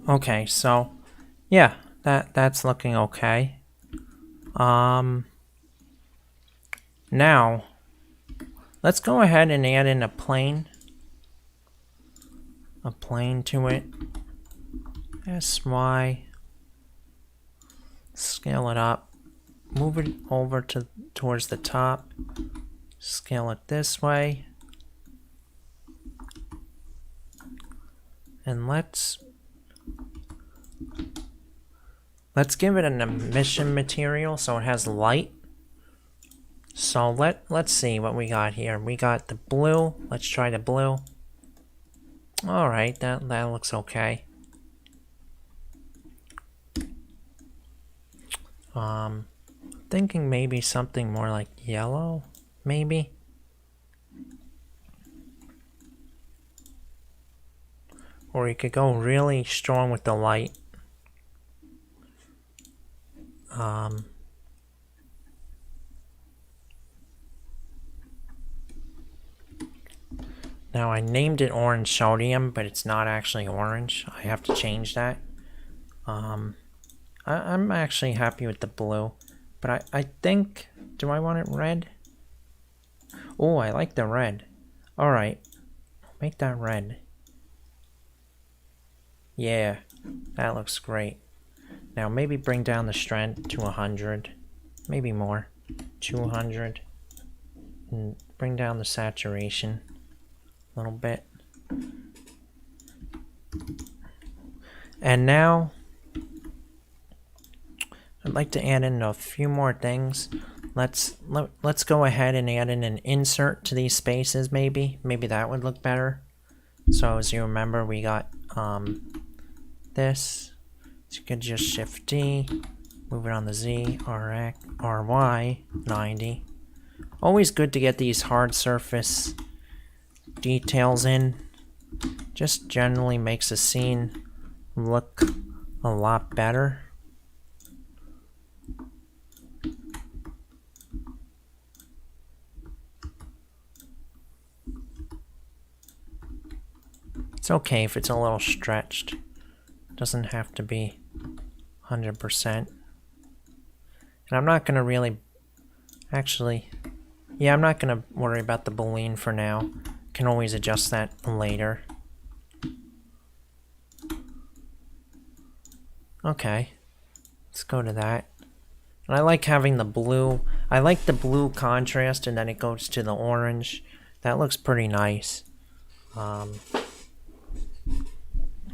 Okay, so yeah, that's looking okay. Now let's go ahead and add in a plane to it. SY, scale it up, move it over towards the top, scale it this way, and let's give it an emission material so it has light. So let's see what we got here. We got the blue. Let's try the blue. All right, that looks okay. Thinking maybe something more like yellow, maybe. Or you could go really strong with the light. Now I named it orange sodium, but it's not actually orange. I have to change that. I'm actually happy with the blue, but I think, do I want it red? Oh, I like the red. All right, make that red. Yeah, that looks great. Now maybe bring down the strength to 100, maybe more, 200, and bring down the saturation a little bit. And now I'd like to add in a few more things. Let's go ahead and add in an insert to these spaces, maybe that would look better. So as you remember, we got this. So you could just Shift D, move it on the Z, RX, RY, 90. Always good to get these hard surface details in. Just generally makes a scene look a lot better. It's okay if it's a little stretched. Doesn't have to be 100%. And I'm not going to really... Actually, yeah, I'm not going to worry about the boolean for now. Can always adjust that later. Okay, let's go to that. And I like having the blue. I like the blue contrast, and then it goes to the orange. That looks pretty nice.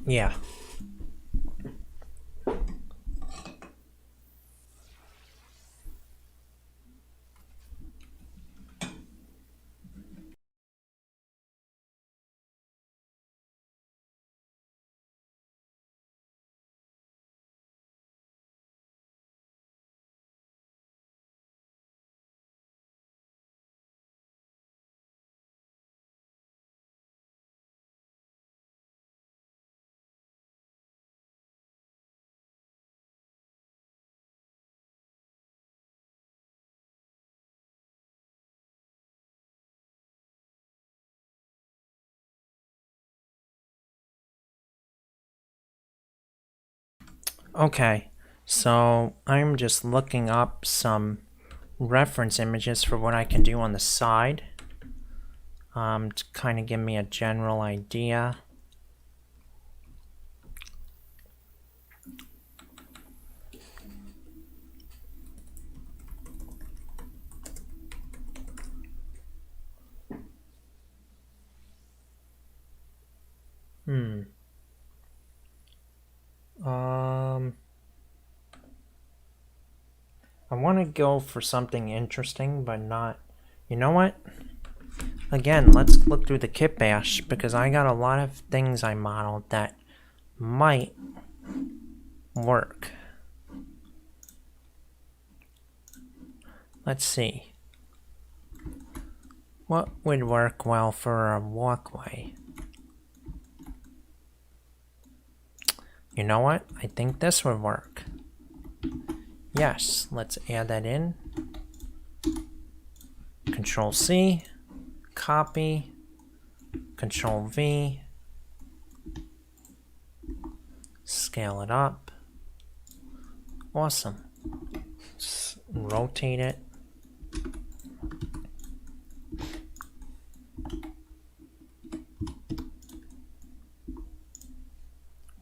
Yeah. Okay, so I'm just looking up some reference images for what I can do on the side, to kind of give me a general idea. I want to go for something interesting, but not... You know what? Again, let's look through the kit bash, because I got a lot of things I modeled that might work. Let's see. What would work well for a walkway? You know what? I think this would work. Yes, let's add that in. Control C, copy, Control V, scale it up. Awesome. Let's rotate it.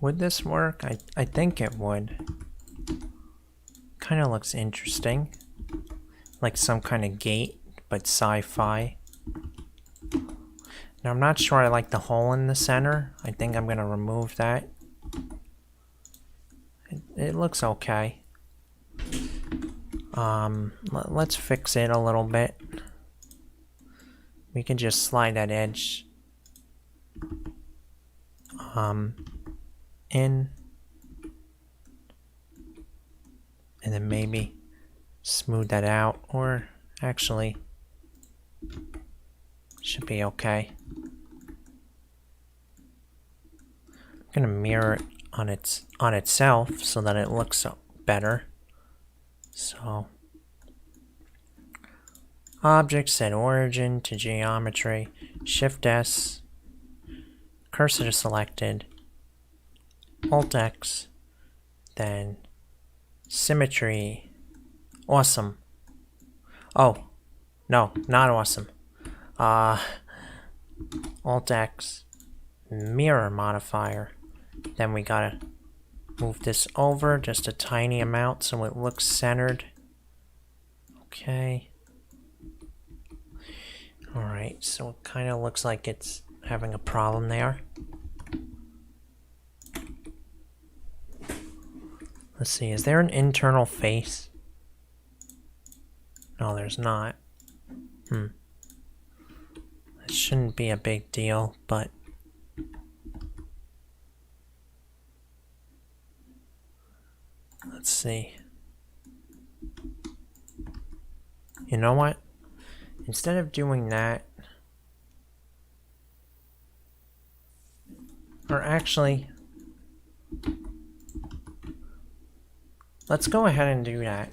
Would this work? I think it would. Kind of looks interesting. Like some kind of gate, but sci-fi. Now I'm not sure I like the hole in the center. I think I'm gonna remove that. It looks okay. Let's fix it a little bit. We can just slide that edge in, and then maybe smooth that out, or actually should be okay. I'm gonna mirror it on itself so that it looks better. So object, set origin to geometry, Shift S, cursor to selected, Alt X, then symmetry. Awesome. Oh, no, not awesome. Alt X, mirror modifier. Then we gotta move this over just a tiny amount so it looks centered. Okay. Alright, so it kind of looks like it's having a problem there. Let's see, is there an internal face? No, there's not. It shouldn't be a big deal, but let's see. You know what? Instead of doing that, or actually, let's go ahead and do that.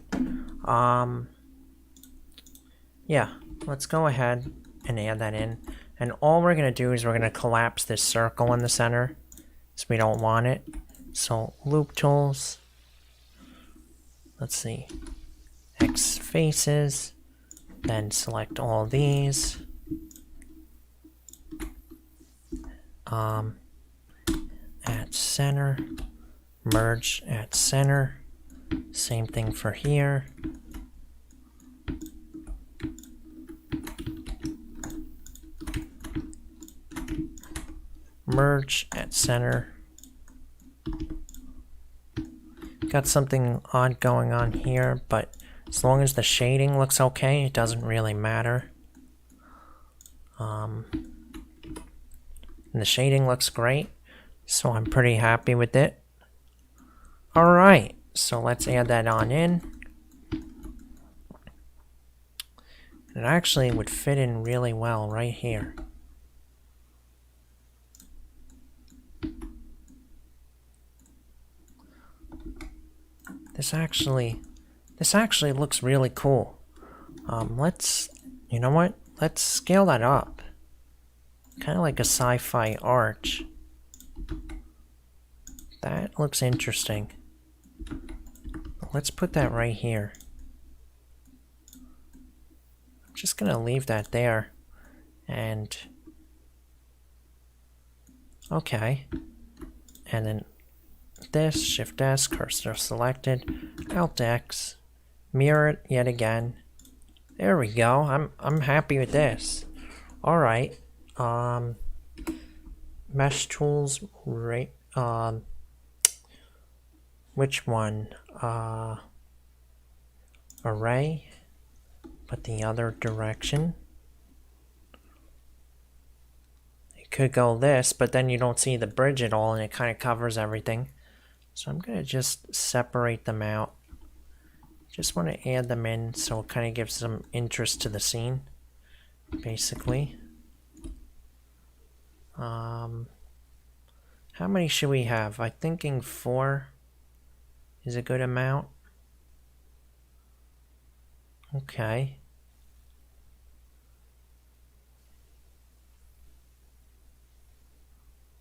Yeah, let's go ahead and add that in. And all we're gonna do is we're gonna collapse this circle in the center, so we don't want it. So loop tools. Let's see. X faces. Then select all these. At center. Merge at center. Same thing for here. Merge at center. Got something odd going on here, but as long as the shading looks okay, it doesn't really matter. And the shading looks great, so I'm pretty happy with it. Alright, so let's add that on in. It actually would fit in really well right here. This actually looks really cool. You know what? Let's scale that up. Kind of like a sci-fi arch. That looks interesting. Let's put that right here. I'm just gonna leave that there. And okay. And then this, Shift S, cursor selected, Alt X, mirror it yet again. There we go. I'm happy with this. Alright. Mesh tools, right? Which one? Array, but the other direction. It could go this, but then you don't see the bridge at all and it kind of covers everything. So I'm gonna just separate them out. Just want to add them in so it kind of gives some interest to the scene, basically. How many should we have? I'm thinking 4 is a good amount. Okay.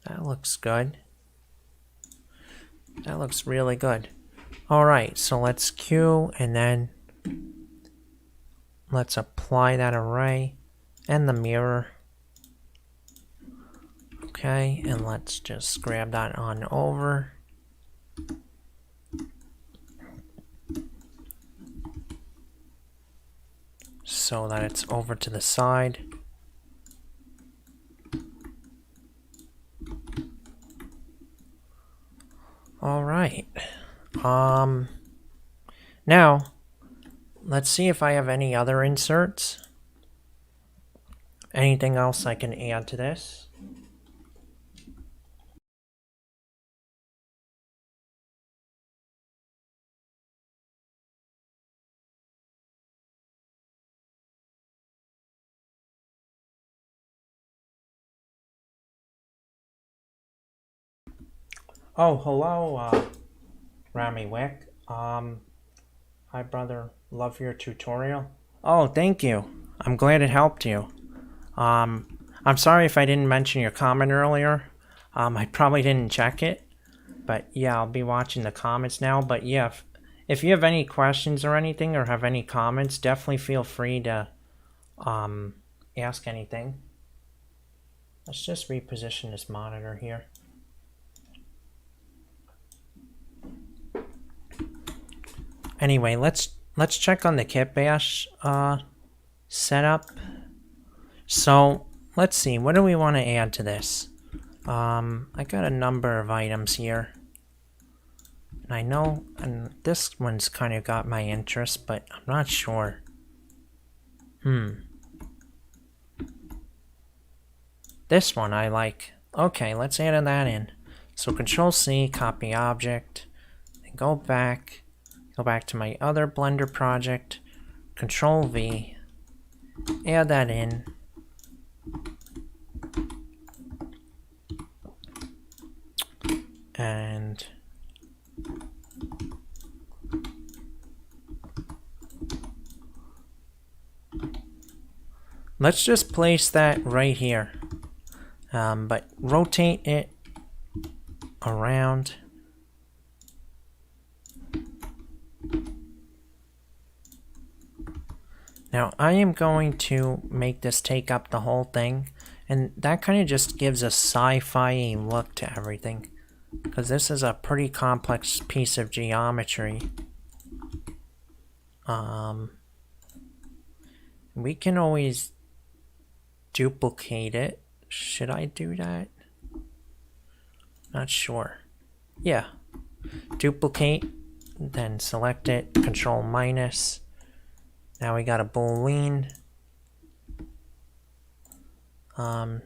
That looks good. That looks really good. Alright, so let's queue and then let's apply that array and the mirror. Okay, and let's just grab that on over. So that it's over to the side. Alright. Now, let's see if I have any other inserts. Anything else I can add to this? Oh, hello, Rami Wick. Hi, brother. Love your tutorial. Oh, thank you. I'm glad it helped you. I'm sorry if I didn't mention your comment earlier. I probably didn't check it. But yeah, I'll be watching the comments now. But yeah, if you have any questions or anything or have any comments, definitely feel free to ask anything. Let's just reposition this monitor here. Anyway, let's check on the kit bash setup. So let's see, what do we want to add to this? I got a number of items here. And I know, and this one's kind of got my interest, but I'm not sure. This one I like. Okay, let's add that in. So Control C, copy object, and go back to my other Blender project, Control V, add that in. And let's just place that right here. But rotate it around. Now I am going to make this take up the whole thing, and that kind of just gives a sci-fi look to everything, because this is a pretty complex piece of geometry. We can always duplicate it. Should I do that? Not sure. Yeah. Duplicate, then select it, Control minus. Now we got a boolean. In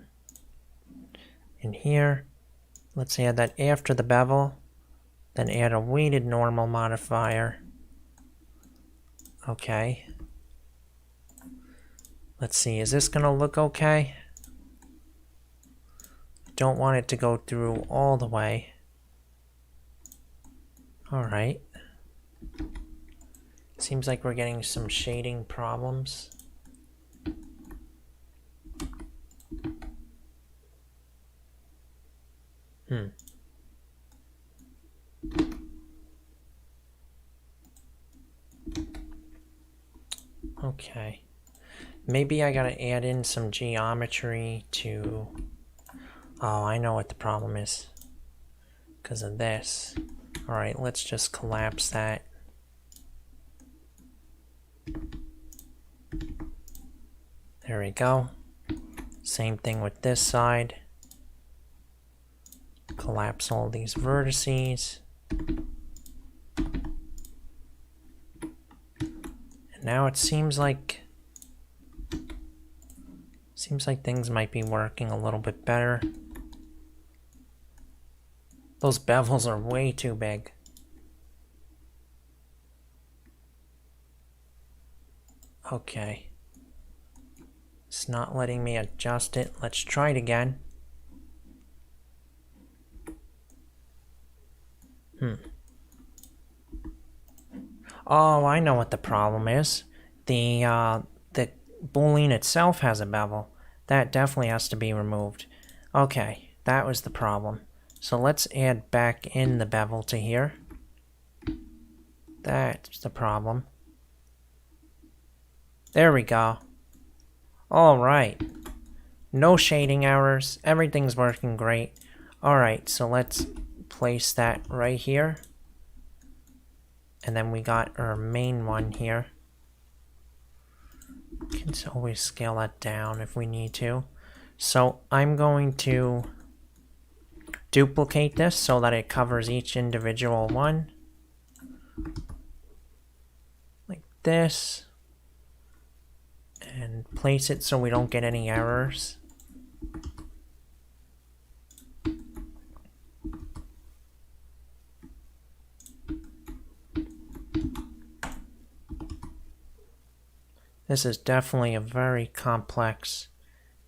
here, let's add that after the bevel, then add a weighted normal modifier. Okay. Let's see, is this gonna look okay? Don't want it to go through all the way. Alright. Seems like we're getting some shading problems. Okay. Maybe I gotta add in some geometry to... Oh, I know what the problem is. Because of this. Alright, let's just collapse that. There we go. Same thing with this side. Collapse all these vertices. And now it seems like things might be working a little bit better. Those bevels are way too big. Okay. It's not letting me adjust it. Let's try it again. Oh, I know what the problem is. The boolean itself has a bevel. That definitely has to be removed. Okay, that was the problem. So let's add back in the bevel to here. That's the problem. There we go. Alright. No shading errors. Everything's working great. Alright, so let's place that right here. And then we got our main one here. Can always scale that down if we need to. So I'm going to duplicate this so that it covers each individual one. Like this. And place it so we don't get any errors. This is definitely a very complex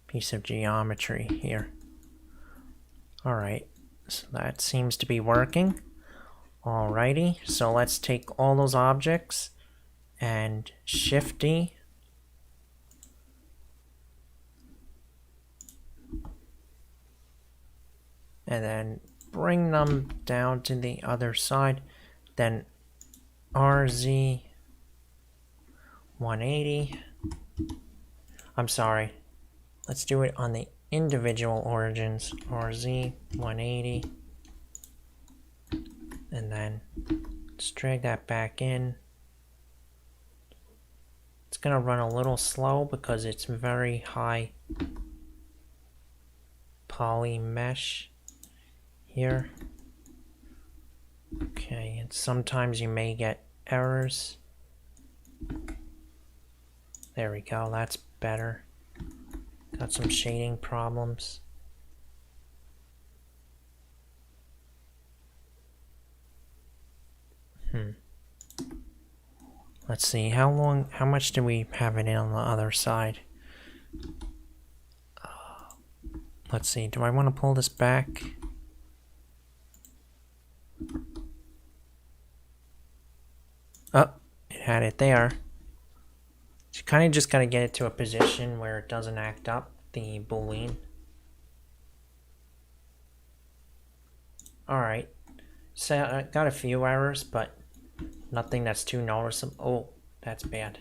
piece of geometry here. Alright, so that seems to be working. Alrighty, so let's take all those objects and Shift D. And then bring them down to the other side. Then RZ 180. I'm sorry. Let's do it on the individual origins. RZ 180. And then let's drag that back in. It's going to run a little slow because it's very high poly mesh here. Okay, and sometimes you may get errors. There we go, that's better. Got some shading problems. Let's see, how much do we have it in on the other side? Let's see, do I want to pull this back? Oh, it had it there. You kind of just got to get it to a position where it doesn't act up, the boolean. Alright, so I got a few errors, but nothing that's too noticeable. Oh, that's bad.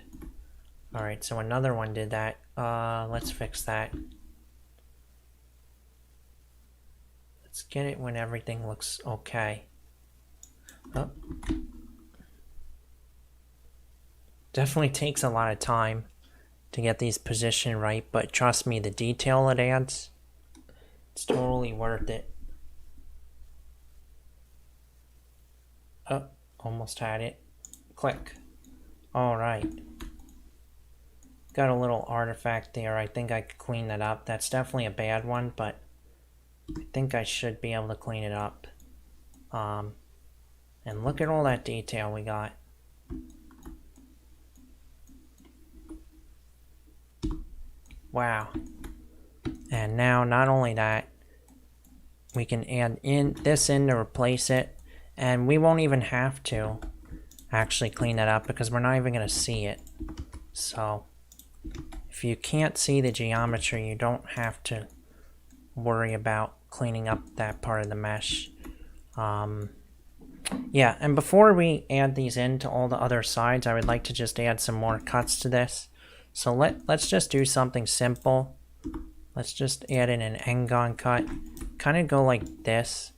Alright, so another one did that. Let's fix that. Let's get it when everything looks okay. Oh. Definitely takes a lot of time to get these positioned right, but trust me, the detail it adds, it's totally worth it. Oh, almost had it. Click. Alright. Got a little artifact there. I think I could clean that up. That's definitely a bad one, but I think I should be able to clean it up. And look at all that detail we got. Wow. And now not only that, we can add this in to replace it, and we won't even have to actually clean that up because we're not even going to see it. So if you can't see the geometry, you don't have to worry about cleaning up that part of the mesh. Yeah, and before we add these into all the other sides, I would like to just add some more cuts to this. So let's just do something simple. Let's just add in an Engon cut. Kind of go like this,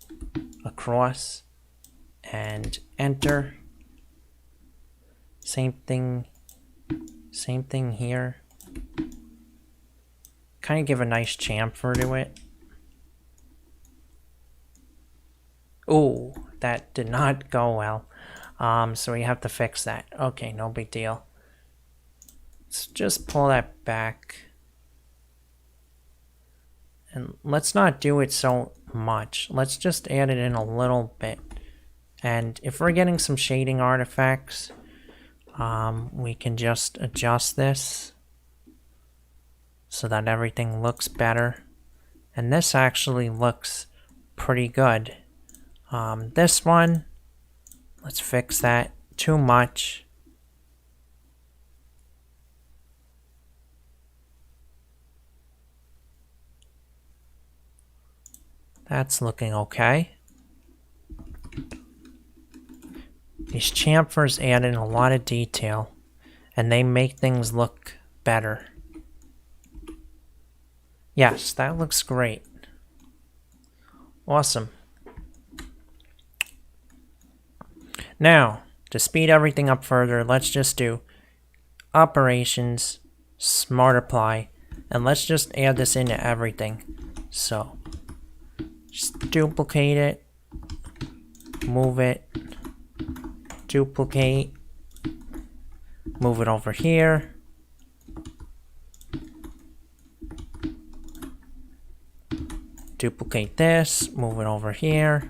across, and enter. Same thing here. Kind of give a nice chamfer to it. Oh, that did not go well. So we have to fix that. Okay, no big deal. Let's just pull that back. And let's not do it so much. Let's just add it in a little bit. And if we're getting some shading artifacts, we can just adjust this so that everything looks better. And this actually looks pretty good. This one, let's fix that. Too much. That's looking okay. These chamfers add in a lot of detail, and they make things look better. Yes, that looks great. Awesome. Now, to speed everything up further, let's just do operations, multiply, and let's just add this into everything. So, just duplicate it, move it, duplicate, move it over here, duplicate this, move it over here,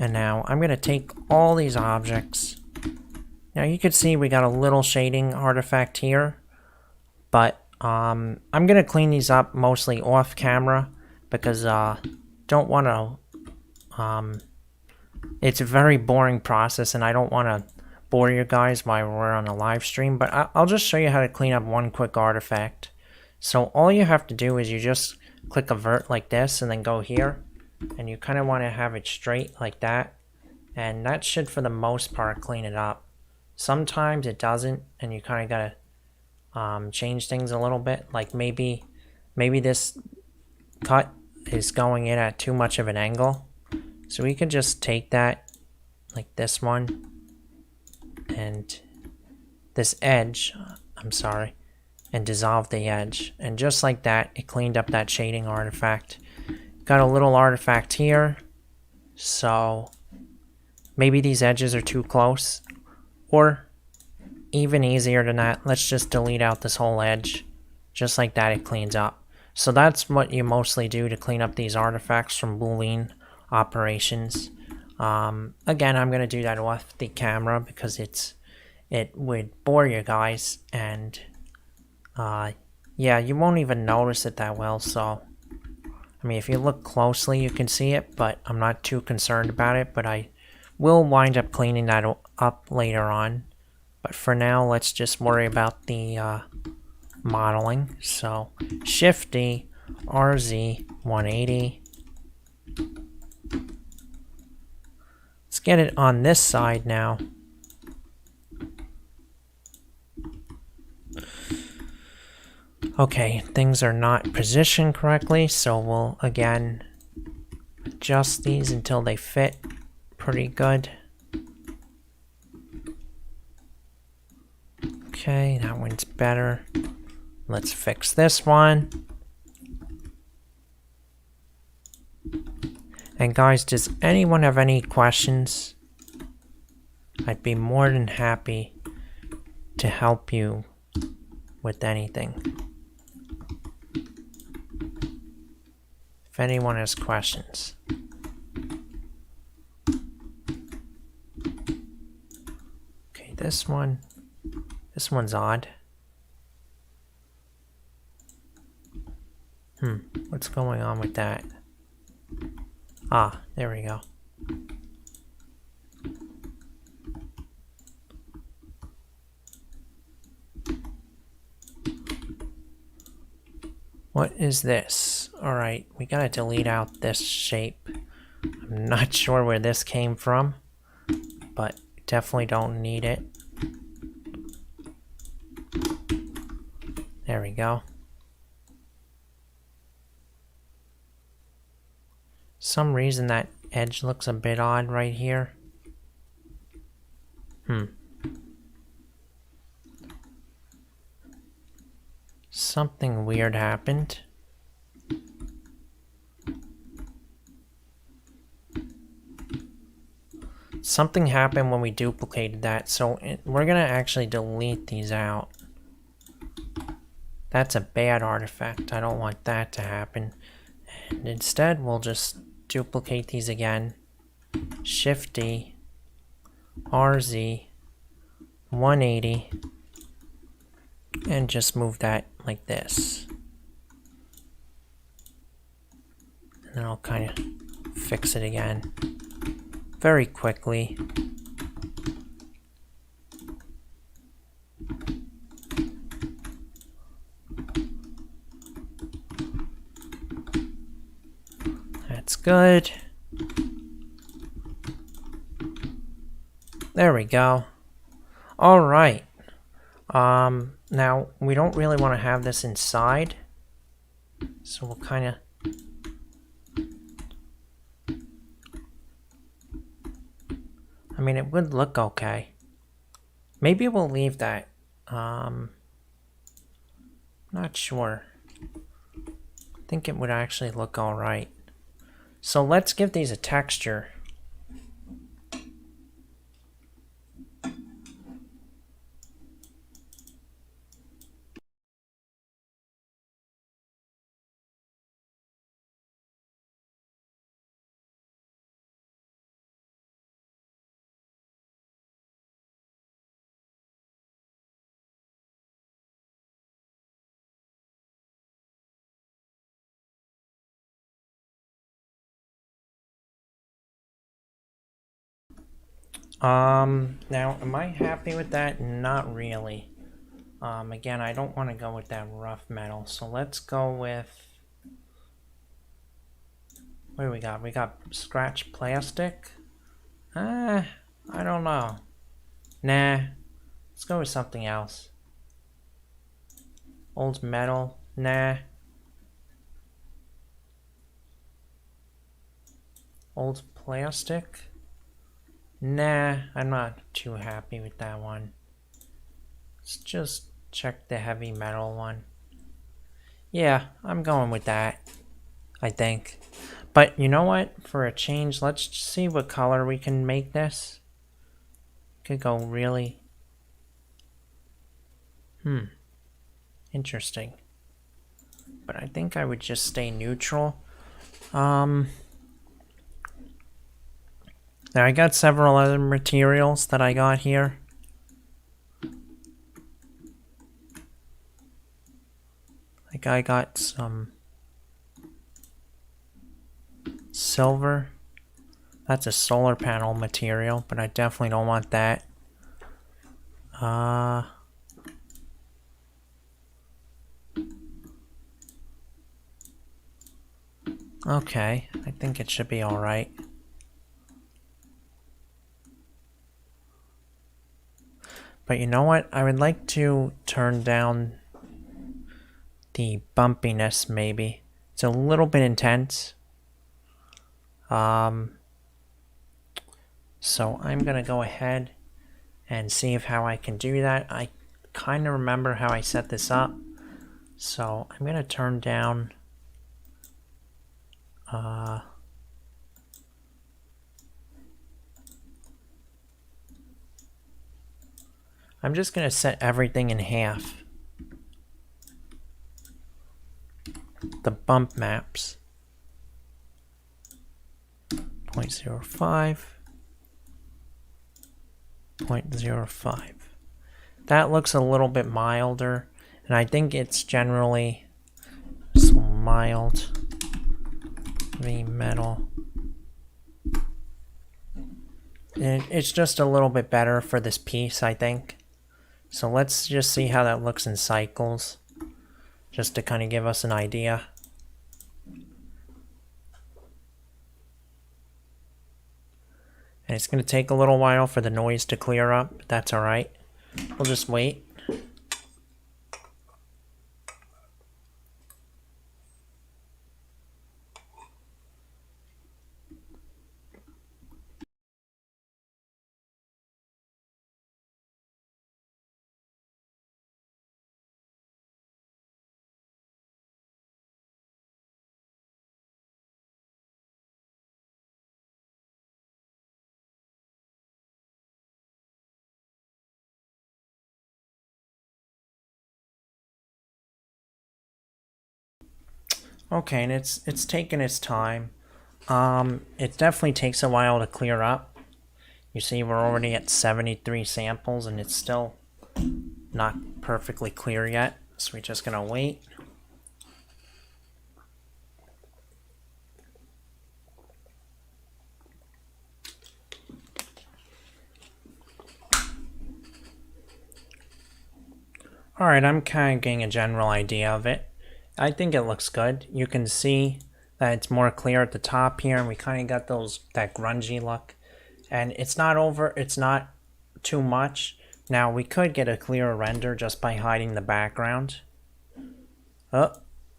and now I'm going to take all these objects. Now you can see we got a little shading artifact here, but I'm going to clean these up mostly off camera because don't want to, it's a very boring process and I don't want to bore you guys while we're on a live stream, but I'll just show you how to clean up one quick artifact. So all you have to do is you just click avert like this and then go here, and you kind of want to have it straight like that, and that should for the most part clean it up. Sometimes it doesn't, and you kind of gotta change things a little bit. Like maybe this cut is going in at too much of an angle, so we could just take that, like this one, and this edge, I'm sorry, and dissolve the edge, and just like that, it cleaned up that shading artifact. Got a little artifact here, so maybe these edges are too close. Or, even easier than that, let's just delete out this whole edge. Just like that, it cleans up. So that's what you mostly do to clean up these artifacts from Boolean operations. Again, I'm going to do that off the camera because it would bore you guys. And, yeah, you won't even notice it that well. So, I mean, if you look closely, you can see it, but I'm not too concerned about it. But I will wind up cleaning that up later on, but for now let's just worry about the modeling. So Shift D, RZ 180. Let's get it on this side now. Okay, things are not positioned correctly, so we'll again adjust these until they fit pretty good. Okay, that one's better. Let's fix this one. And guys, does anyone have any questions? I'd be more than happy to help you with anything. If anyone has questions. This one's odd. What's going on with that? Ah, there we go. What is this? Alright, we gotta delete out this shape. I'm not sure where this came from, but definitely don't need it. There we go. Some reason that edge looks a bit odd right here. Something weird happened. Something happened when we duplicated that, so we're gonna actually delete these out. That's a bad artifact. I don't want that to happen. And instead, we'll just duplicate these again. Shift D, RZ, 180, and just move that like this. And then I'll kind of fix it again very quickly. That's good. There we go. All right. Now we don't really want to have this inside, so we'll kind of. I mean, it would look okay. Maybe we'll leave that. Not sure. I think it would actually look all right. So let's give these a texture. Now, am I happy with that? Not really. Again, I don't want to go with that rough metal, so let's go with... What do we got? We got scratch plastic? I don't know. Nah, let's go with something else. Old metal? Nah. Old plastic? Nah, I'm not too happy with that one. Let's just check the heavy metal one. Yeah, I'm going with that, I think. But you know what? For a change, let's see what color we can make this. Could go really... Interesting. But I think I would just stay neutral. Now I got several other materials that I got here. Like I got some silver. That's a solar panel material, but I definitely don't want that. Okay, I think it should be alright. But you know what? I would like to turn down the bumpiness, maybe. It's a little bit intense. So I'm going to go ahead and see if how I can do that. I kind of remember how I set this up. So I'm going to turn down... I'm just going to set everything in half. The bump maps. 0.05. 0.05. That looks a little bit milder, and I think it's generally so mild. The metal. It's just a little bit better for this piece, I think. So let's just see how that looks in cycles, just to kind of give us an idea. And it's going to take a little while for the noise to clear up, but that's alright. We'll just wait. Okay, and it's taken its time. It definitely takes a while to clear up. You see we're already at 73 samples and it's still not perfectly clear yet. So we're just gonna wait. Alright, I'm kind of getting a general idea of it. I think it looks good. You can see that it's more clear at the top here, and we kind of got that grungy look. And it's not too much. Now we could get a clearer render just by hiding the background. Oh,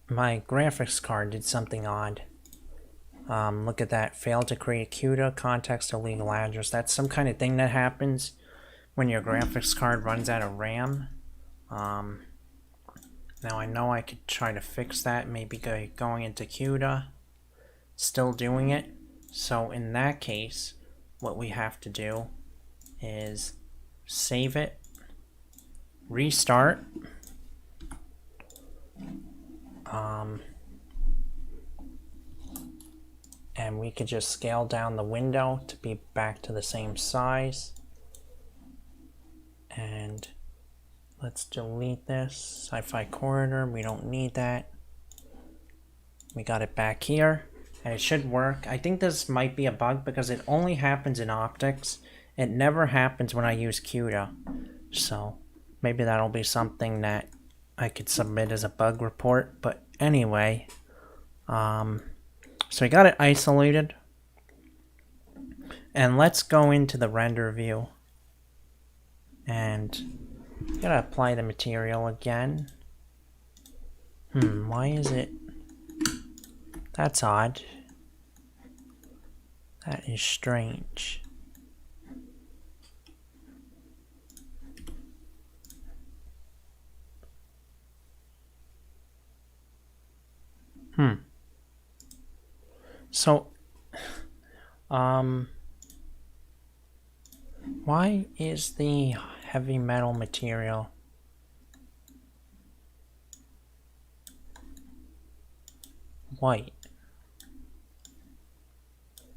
my graphics card did something odd. Look at that, failed to create CUDA context or legal address. That's some kind of thing that happens when your graphics card runs out of RAM. Now I know I could try to fix that, maybe going into CUDA, still doing it. So in that case, what we have to do is save it, restart, and we could just scale down the window to be back to the same size. And let's delete this Sci-fi corridor. We don't need that. We got it back here, and it should work. I think this might be a bug because it only happens in optics. It never happens when I use CUDA. So maybe that'll be something that I could submit as a bug report. But anyway, so I got it isolated. And let's go into the render view. And gotta apply the material again. Why is it? That's odd. That is strange. So, why is the heavy metal material white?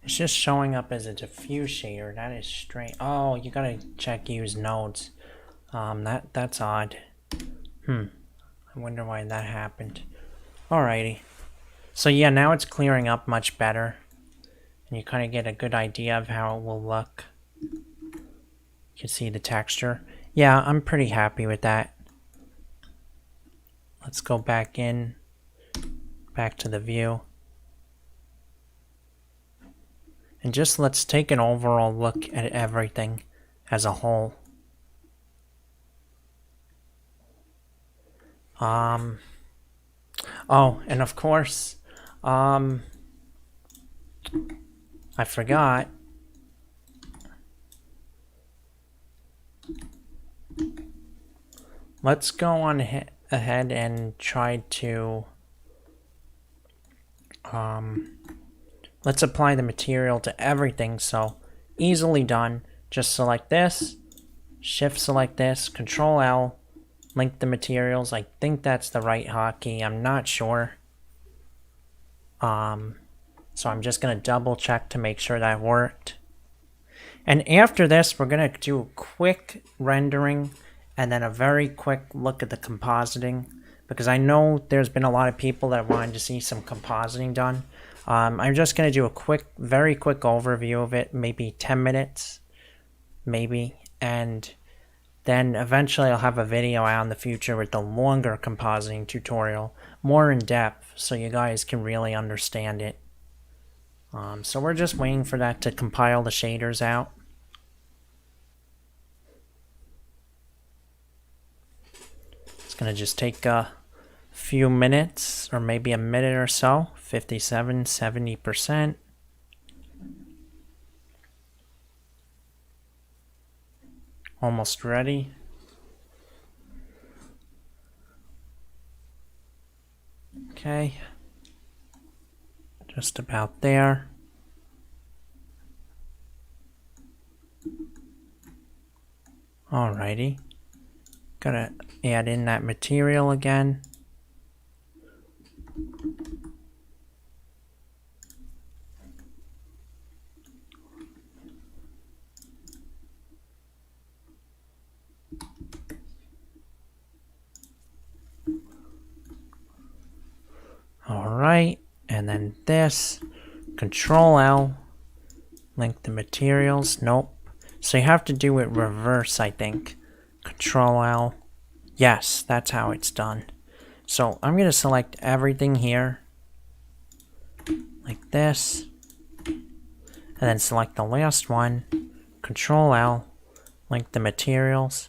It's just showing up as a diffuse shader. That is strange. Oh, you gotta check use nodes. That's odd. I wonder why that happened. Alrighty. So yeah, now it's clearing up much better. And you kind of get a good idea of how it will look. You can see the texture. Yeah, I'm pretty happy with that. Let's go back to the view. And just let's take an overall look at everything as a whole. Oh, and of course, I forgot. Let's go on ahead and try to let's apply the material to everything. So easily done. Just select this, shift select this, Control L, link the materials. I think that's the right hotkey. I'm not sure. So I'm just gonna double check to make sure that worked. And after this, we're gonna do a quick rendering and then a very quick look at the compositing, because I know there's been a lot of people that wanted to see some compositing done. I'm just going to do a very quick overview of it, maybe 10 minutes, maybe, and then eventually I'll have a video out in the future with the longer compositing tutorial, more in depth, so you guys can really understand it. So we're just waiting for that to compile the shaders out. It's going to just take a few minutes, or maybe a minute or so. 57, 70%. Almost ready. Okay. Just about there. Alrighty. Gotta add in that material again. Alright, and then this, Control L, link the materials. Nope. So you have to do it reverse, I think. Control L. Yes, that's how it's done. So I'm going to select everything here. this, and then select the last one, Control L, link the materials,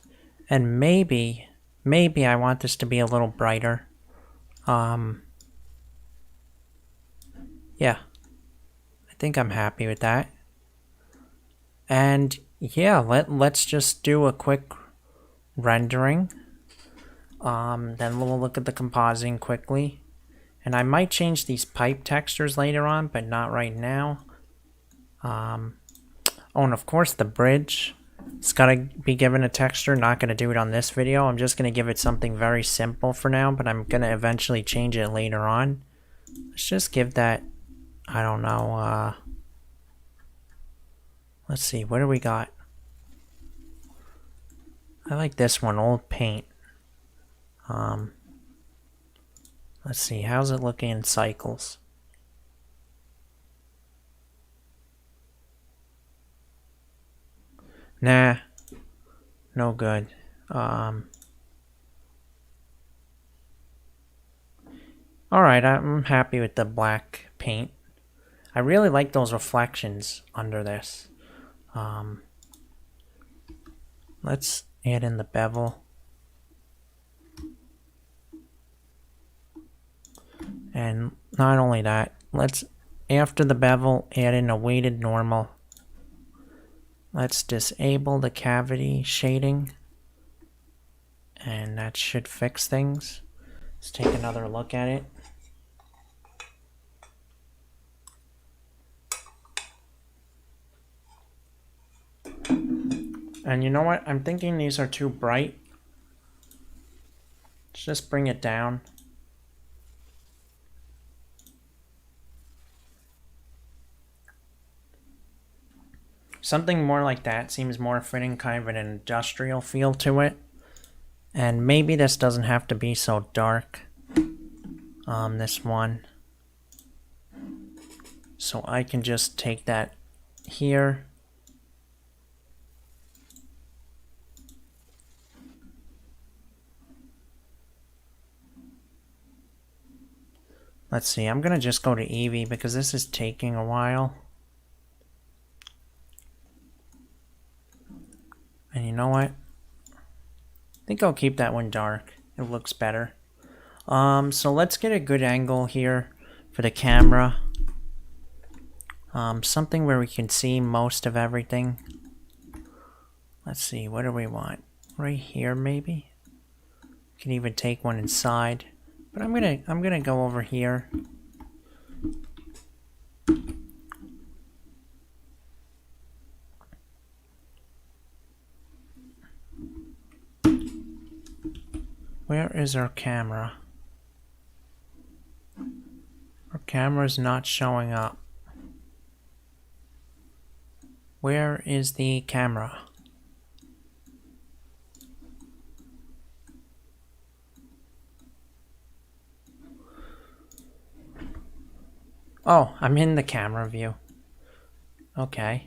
and maybe I want this to be a little brighter. Yeah, I think I'm happy with that. And yeah, let's just do a quick rendering. Then we'll look at the compositing quickly. And I might change these pipe textures later on, but not right now. Oh, and of course the bridge. It's gotta be given a texture. Not gonna do it on this video. I'm just gonna give it something very simple for now, but I'm gonna eventually change it later on. Let's just give that, I don't know, let's see, what do we got? I like this one, old paint. Let's see, how's it looking in cycles? Nah, no good. Alright, I'm happy with the black paint. I really like those reflections under this. Let's add in the bevel. And not only that, let's, after the bevel, add in a weighted normal. Let's disable the cavity shading. And that should fix things. Let's take another look at it. And you know what? I'm thinking these are too bright. Let's just bring it down. Something more like that seems more fitting, kind of an industrial feel to it. And maybe this doesn't have to be so dark. This one. So I can just take that here. Let's see, I'm gonna just go to Eevee because this is taking a while. And you know what? I think I'll keep that one dark. It looks better. So let's get a good angle here for the camera. Something where we can see most of everything. Let's see, what do we want? Right here, maybe? Can even take one inside. But I'm gonna go over here. Where is our camera? Our camera's not showing up. Where is the camera? Oh, I'm in the camera view. Okay.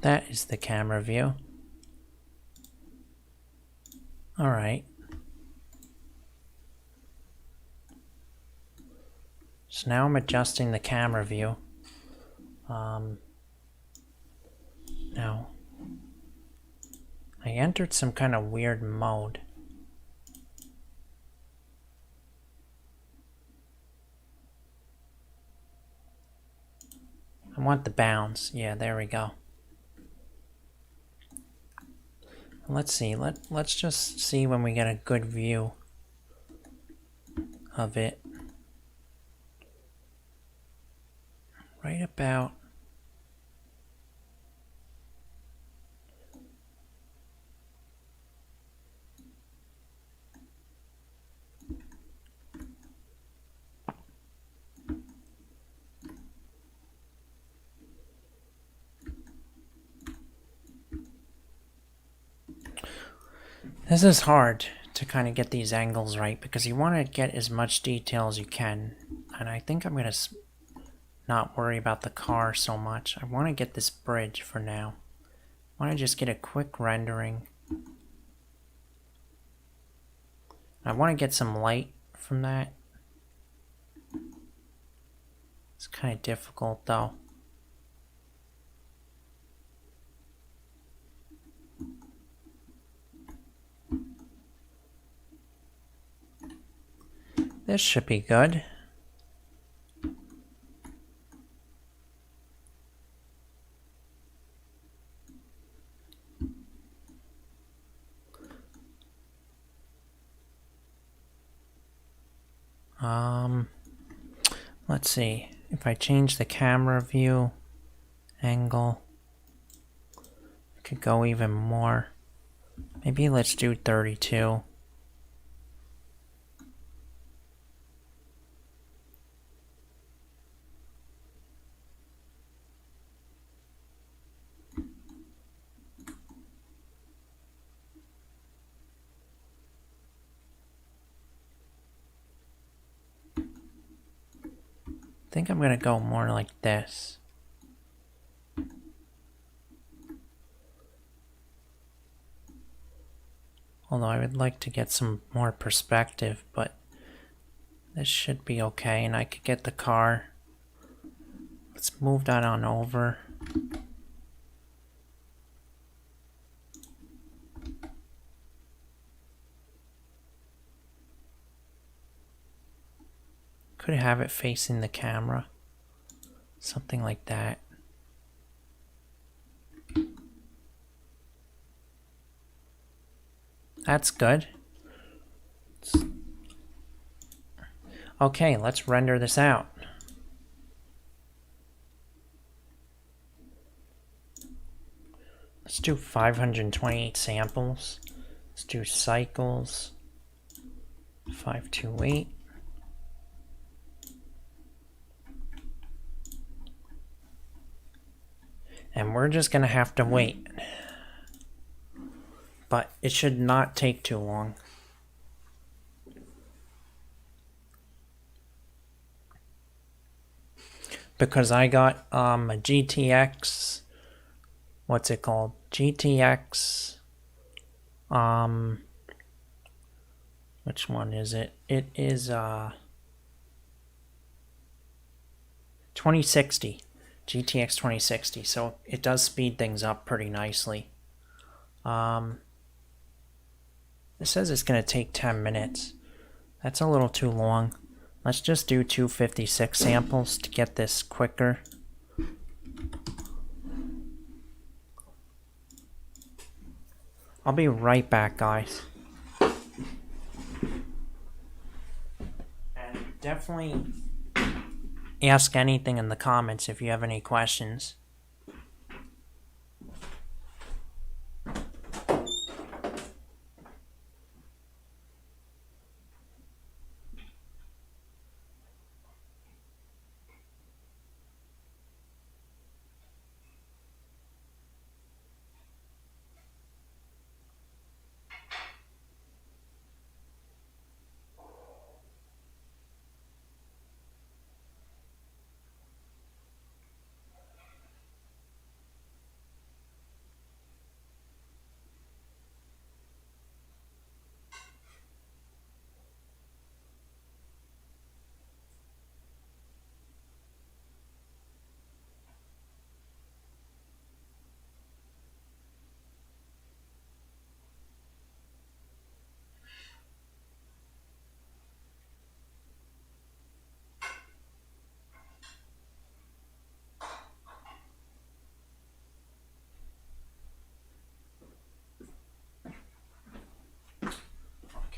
That is the camera view. All right. So now I'm adjusting the camera view. Now, I entered some kind of weird mode. I want the bounds. Yeah, there we go. Let's see. Let's just see when we get a good view of it. Right about this is hard to kind of get these angles right because you want to get as much detail as you can. And I think I'm going to not worry about the car so much. I want to get this bridge for now. I want to just get a quick rendering. I want to get some light from that. It's kind of difficult though. This should be good. Let's see. If I change the camera view angle, I could go even more. Maybe let's do 32. I think I'm gonna go more like this. Although I would like to get some more perspective, but this should be okay, and I could get the car. Let's move that on over. Could have it facing the camera. Something like that. That's good. Okay, let's render this out. Let's do 528 samples. Let's do cycles. 528. And we're just gonna have to wait. But it should not take too long. Because I got a GTX, what's it called? GTX, which one is it? It is 2060, GTX 2060, so it does speed things up pretty nicely. It says it's going to take 10 minutes. That's a little too long. Let's just do 256 samples to get this quicker. I'll be right back, guys. And definitely ask anything in the comments if you have any questions.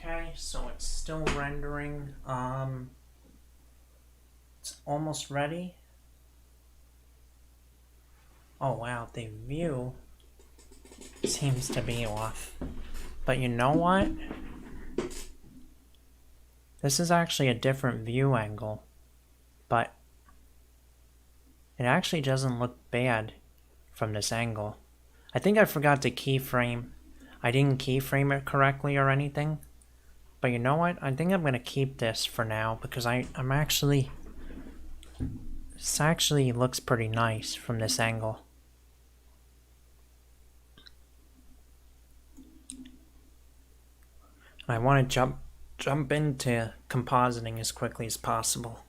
Okay, so it's still rendering. It's almost ready. Oh wow, the view seems to be off. But you know what? This is actually a different view angle, but it actually doesn't look bad from this angle. I think I forgot to keyframe. I didn't keyframe it correctly or anything. But you know what? I think I'm going to keep this for now because I'm actually This actually looks pretty nice from this angle. I want to jump into compositing as quickly as possible.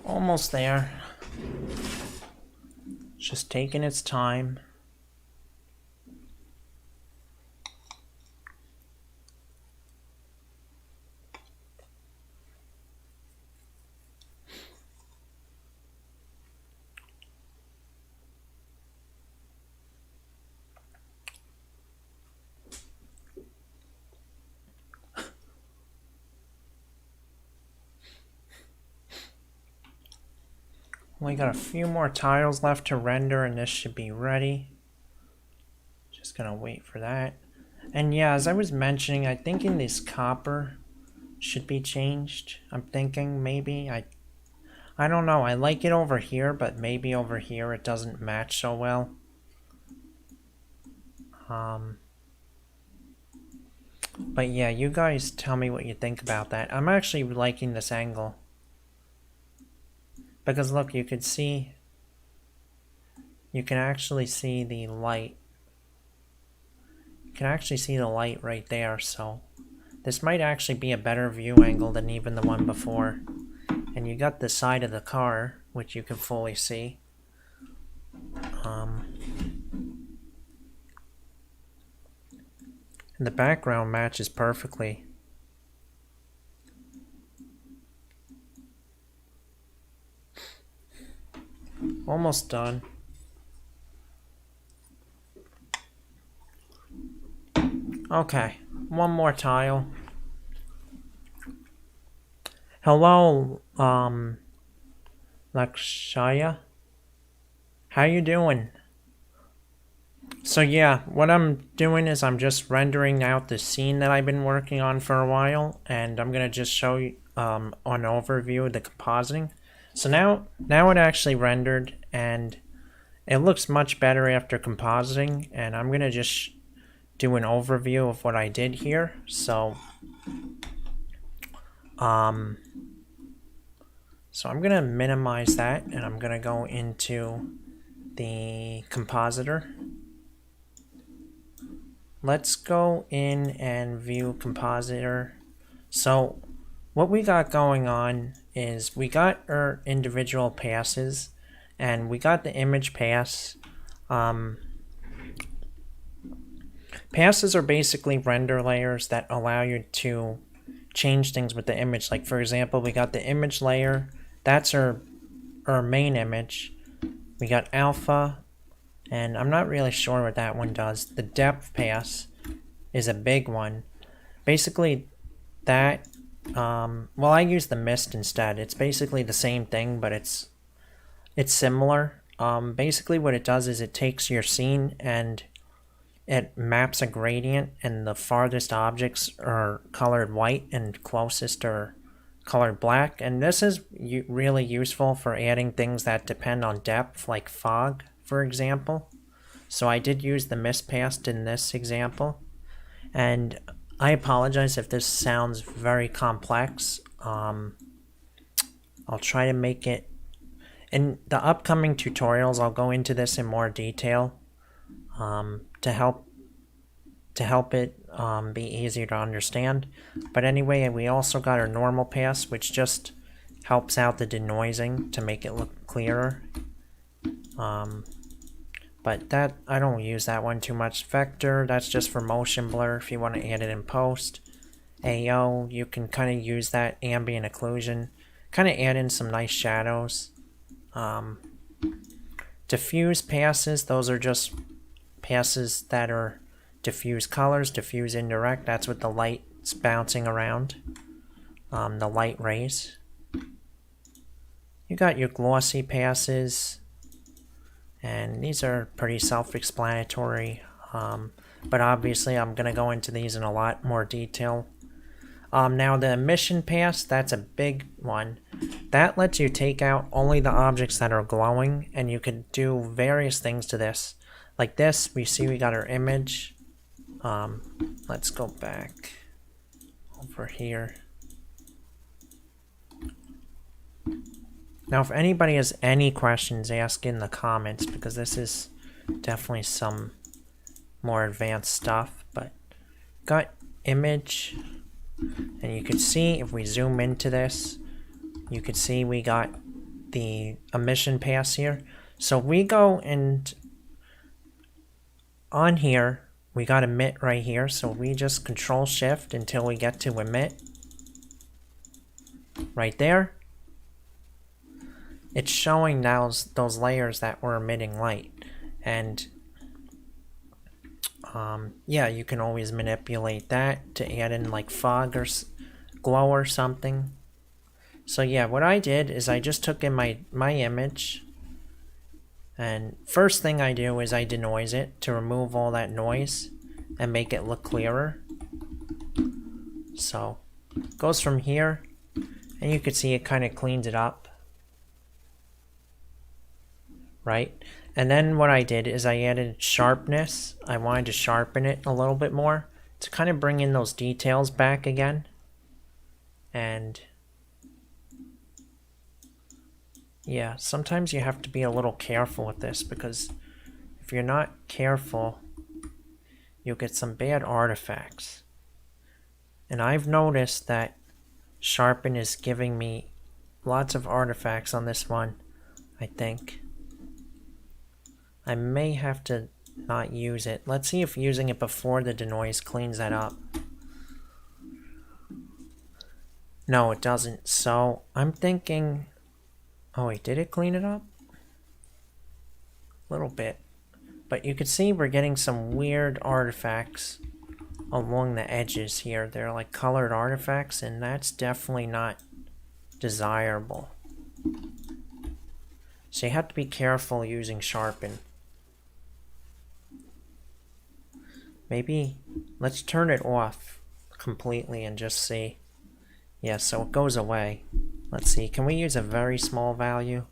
Almost there. Just taking its time. Only got a few more tiles left to render and this should be ready. Just gonna wait for that. And yeah, as I was mentioning, I think in this copper should be changed. I'm thinking maybe I don't know. I like it over here, but maybe over here it doesn't match so well. But yeah, you guys tell me what you think about that. I'm actually liking this angle. Because look, you can actually see the light. You can actually see the light right there, so this might actually be a better view angle than even the one before. And you got the side of the car, which you can fully see. And the background matches perfectly. Almost done. Okay, one more tile. Hello, Lakshaya. How you doing? So yeah, what I'm doing is I'm just rendering out the scene that I've been working on for a while, and I'm gonna just show you an overview of the compositing. So now it actually rendered, and it looks much better after compositing, and I'm gonna just do an overview of what I did here. So I'm gonna minimize that, and I'm gonna go into the compositor. Let's go in and view compositor. So what we got going on is we got our individual passes, and we got the image pass. Passes are basically render layers that allow you to change things with the image. Like for example, we got the image layer. That's our main image. We got alpha, and I'm not really sure what that one does. The depth pass is a big one. Basically, that, well, I use the mist instead. It's basically the same thing, but it's similar. Basically what it does is it takes your scene and it maps a gradient, and the farthest objects are colored white and closest are colored black. And this is really useful for adding things that depend on depth, like fog, for example. So I did use the mist pass in this example. And I apologize if this sounds very complex. I'll try to make it... In the upcoming tutorials, I'll go into this in more detail to help it be easier to understand. But anyway, we also got our normal pass, which just helps out the denoising to make it look clearer. But that, I don't use that one too much. Vector, that's just for motion blur if you want to add it in post. AO, you can kind of use that ambient occlusion, kind of add in some nice shadows. Diffuse passes, those are just passes that are diffuse colors, diffuse indirect. That's with the light's bouncing around, the light rays. You got your glossy passes, and these are pretty self-explanatory, but obviously I'm going to go into these in a lot more detail. Now the emission pass, that's a big one. That lets you take out only the objects that are glowing, and you can do various things to this. Like this, we see we got our image. Let's go back over here. Now if anybody has any questions, ask in the comments, because this is definitely some more advanced stuff. But got image, and you can see if we zoom into this, you can see we got the emission pass here. So we go and on here, we got emit right here. So we just control shift until we get to emit. Right there. It's showing now those layers that were emitting light. And yeah, you can always manipulate that to add in like fog or glow or something. So yeah, what I did is I just took in my image, and first thing I do is I denoise it to remove all that noise and make it look clearer. So it goes from here, and you can see it kind of cleans it up, right? And then what I did is I added sharpness. I wanted to sharpen it a little bit more to kind of bring in those details back again. And yeah, sometimes you have to be a little careful with this, because if you're not careful, you'll get some bad artifacts. And I've noticed that sharpen is giving me lots of artifacts on this one, I think. I may have to not use it. Let's see if using it before the denoise cleans that up. No, it doesn't. So I'm thinking, oh wait, did it clean it up? A little bit. But you can see we're getting some weird artifacts along the edges here. They're like colored artifacts, and that's definitely not desirable. So you have to be careful using sharpen. Maybe let's turn it off completely and just see. Yeah, so it goes away. Let's see, can we use a very small value?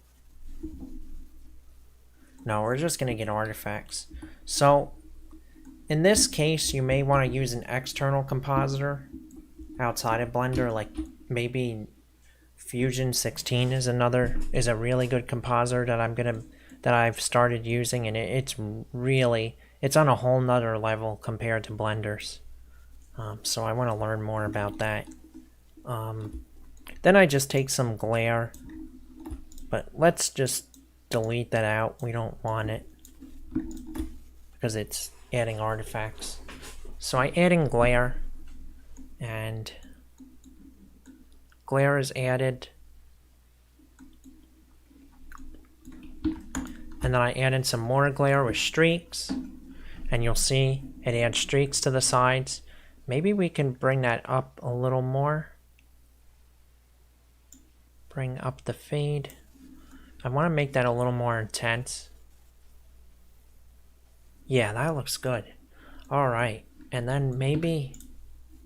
No, we're just going to get artifacts. So in this case, you may want to use an external compositor outside of Blender, like maybe Fusion 16 is a really good compositor that I've started using, and it's on a whole nother level compared to Blender's. So I want to learn more about that. Then I just take some glare, but let's just delete that out. We don't want it because it's adding artifacts. So I add in glare, and glare is added. And then I add in some more glare with streaks, and you'll see it adds streaks to the sides. Maybe we can bring that up a little more. Bring up the fade. I want to make that a little more intense. Yeah, that looks good. Alright, and then maybe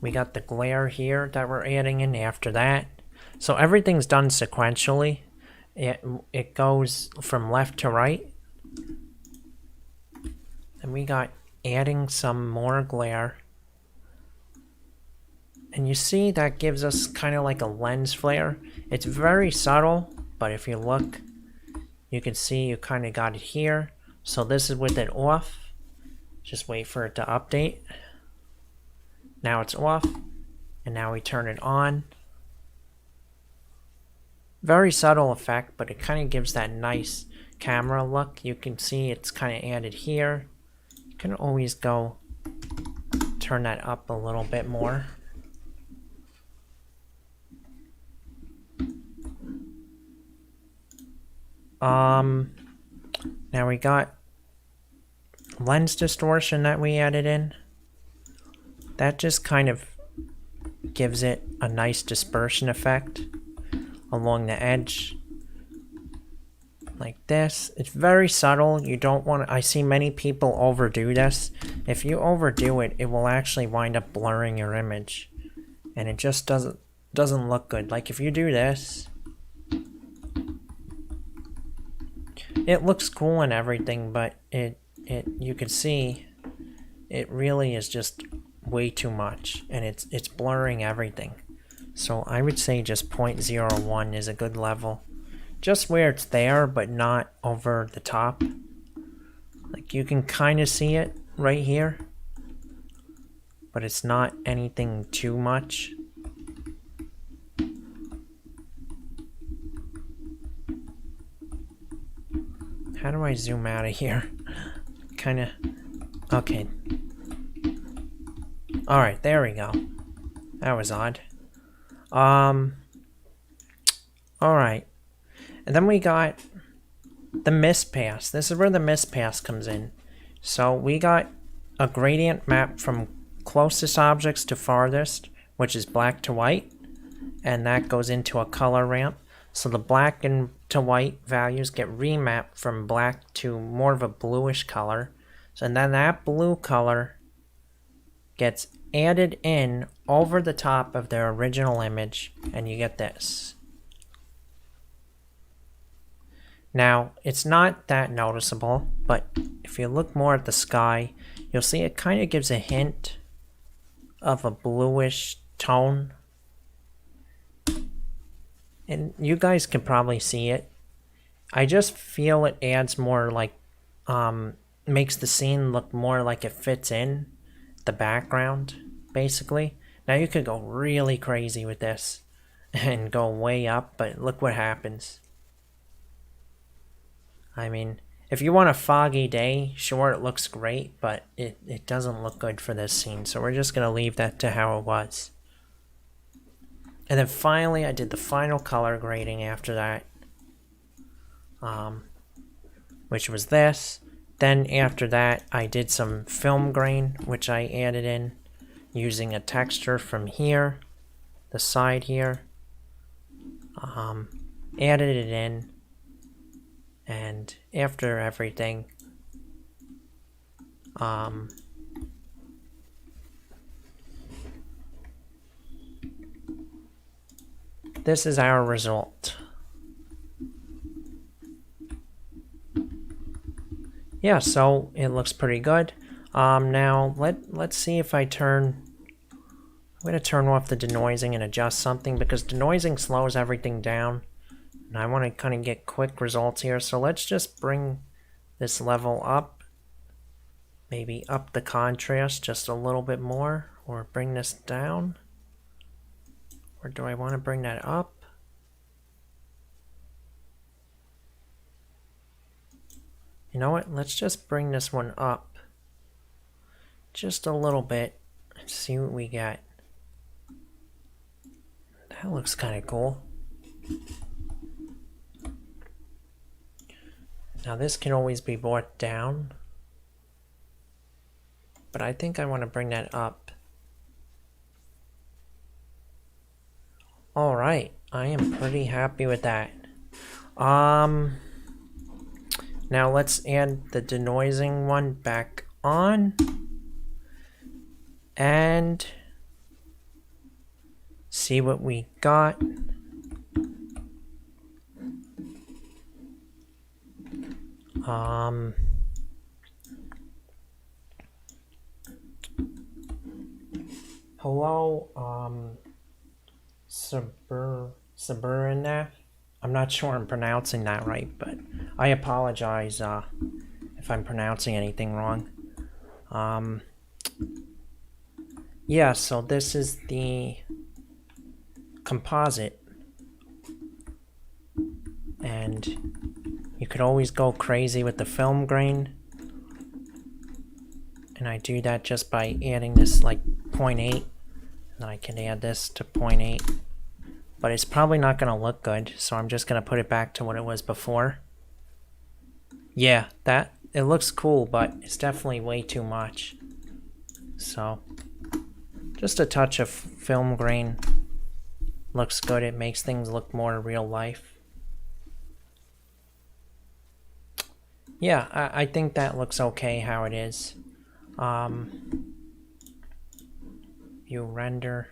we got the glare here that we're adding in after that. So everything's done sequentially. It goes from left to right. And we got adding some more glare. And you see that gives us kind of like a lens flare. It's very subtle, but if you look, you can see you kind of got it here. So this is with it off. Just wait for it to update. Now it's off, and now we turn it on. Very subtle effect, but it kind of gives that nice camera look. You can see it's kind of added here. You can always go turn that up a little bit more. Now we got lens distortion that we added in. That just kind of gives it a nice dispersion effect along the edge. Like this. It's very subtle. You don't want to... I see many people overdo this. If you overdo it, it will actually wind up blurring your image. And it just doesn't look good. Like if you do this, it looks cool and everything, but you can see it really is just way too much, and it's blurring everything. So I would say just 0.01 is a good level. Just where it's there, but not over the top. Like you can kind of see it right here, but it's not anything too much. How do I zoom out of here? Kind of... Okay. Alright, there we go. That was odd. Alright. And then we got the mist pass. This is where the mist pass comes in. So we got a gradient map from closest objects to farthest, which is black to white. And that goes into a color ramp. So the black and to white values get remapped from black to more of a bluish color. So and then that blue color gets added in over the top of their original image, and you get this. Now, it's not that noticeable, but if you look more at the sky, you'll see it kind of gives a hint of a bluish tone. And you guys can probably see it. I just feel it adds more, like, makes the scene look more like it fits in the background, basically. Now you could go really crazy with this and go way up, but look what happens. I mean, if you want a foggy day, sure, it looks great, but it doesn't look good for this scene, so we're just going to leave that to how it was. And then finally, I did the final color grading after that, which was this. Then after that, I did some film grain, which I added in using a texture from here, the side here. Added it in. And after everything, this is our result. Yeah, so it looks pretty good. Now let's see if I'm going to turn off the denoising and adjust something, because denoising slows everything down. And I want to kind of get quick results here, so let's just bring this level up. Maybe up the contrast just a little bit more, or bring this down. Or do I want to bring that up? You know what? Let's just bring this one up just a little bit and see what we get. That looks kind of cool. Now this can always be brought down, but I think I want to bring that up. Alright, I am pretty happy with that. Now let's add the denoising one back on. And see what we got. Hello, Saburinath. I'm not sure I'm pronouncing that right, but I apologize if I'm pronouncing anything wrong. Yeah, so this is the composite. And you could always go crazy with the film grain. And I do that just by adding this like 0.8. And then I can add this to 0.8. But it's probably not going to look good, so I'm just going to put it back to what it was before. Yeah, it looks cool, but it's definitely way too much. So, just a touch of film grain looks good. It makes things look more real life. Yeah, I think that looks okay how it is. View render.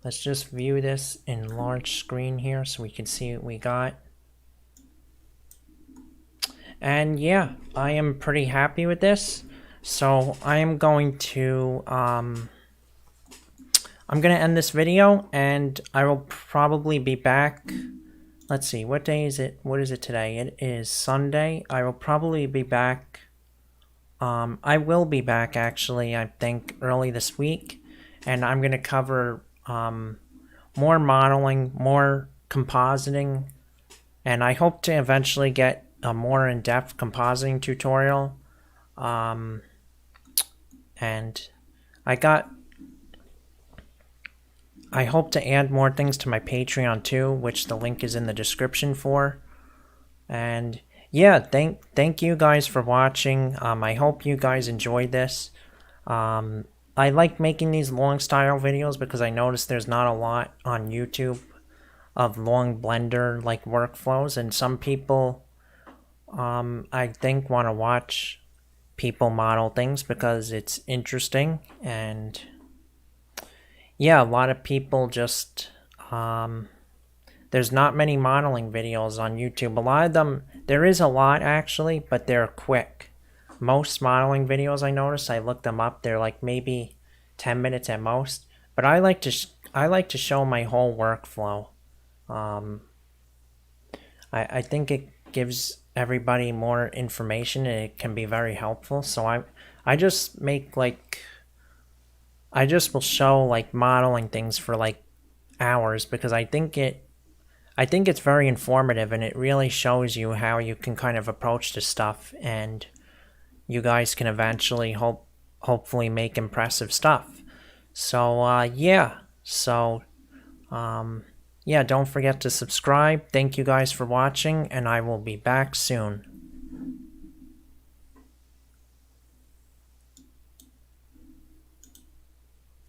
Let's just view this in large screen here so we can see what we got. And yeah, I am pretty happy with this. So I am going to end this video, and I will probably be back. Let's see, what day is it? What is it today? It is Sunday. I will probably be back. I will be back actually, I think, early this week, and I'm going to cover more modeling, more compositing, and I hope to eventually get a more in-depth compositing tutorial. And I hope to add more things to my Patreon too, which the link is in the description for. And yeah, thank you guys for watching. I hope you guys enjoyed this. I like making these long style videos because I noticed there's not a lot on YouTube of long Blender like workflows, and some people I think want to watch people model things because it's interesting. And yeah, a lot of people just there's not many modeling videos on YouTube. A lot of them, there is a lot actually, but they're quick. Most modeling videos I notice, I look them up, they're like maybe 10 minutes at most. But I like to show my whole workflow. I think it gives everybody more information, and it can be very helpful. So I just make like, I just will show like modeling things for like hours because I think it's very informative, and it really shows you how you can kind of approach this stuff, and you guys can eventually hopefully make impressive stuff. So yeah, yeah, don't forget to subscribe. Thank you guys for watching, and I will be back soon.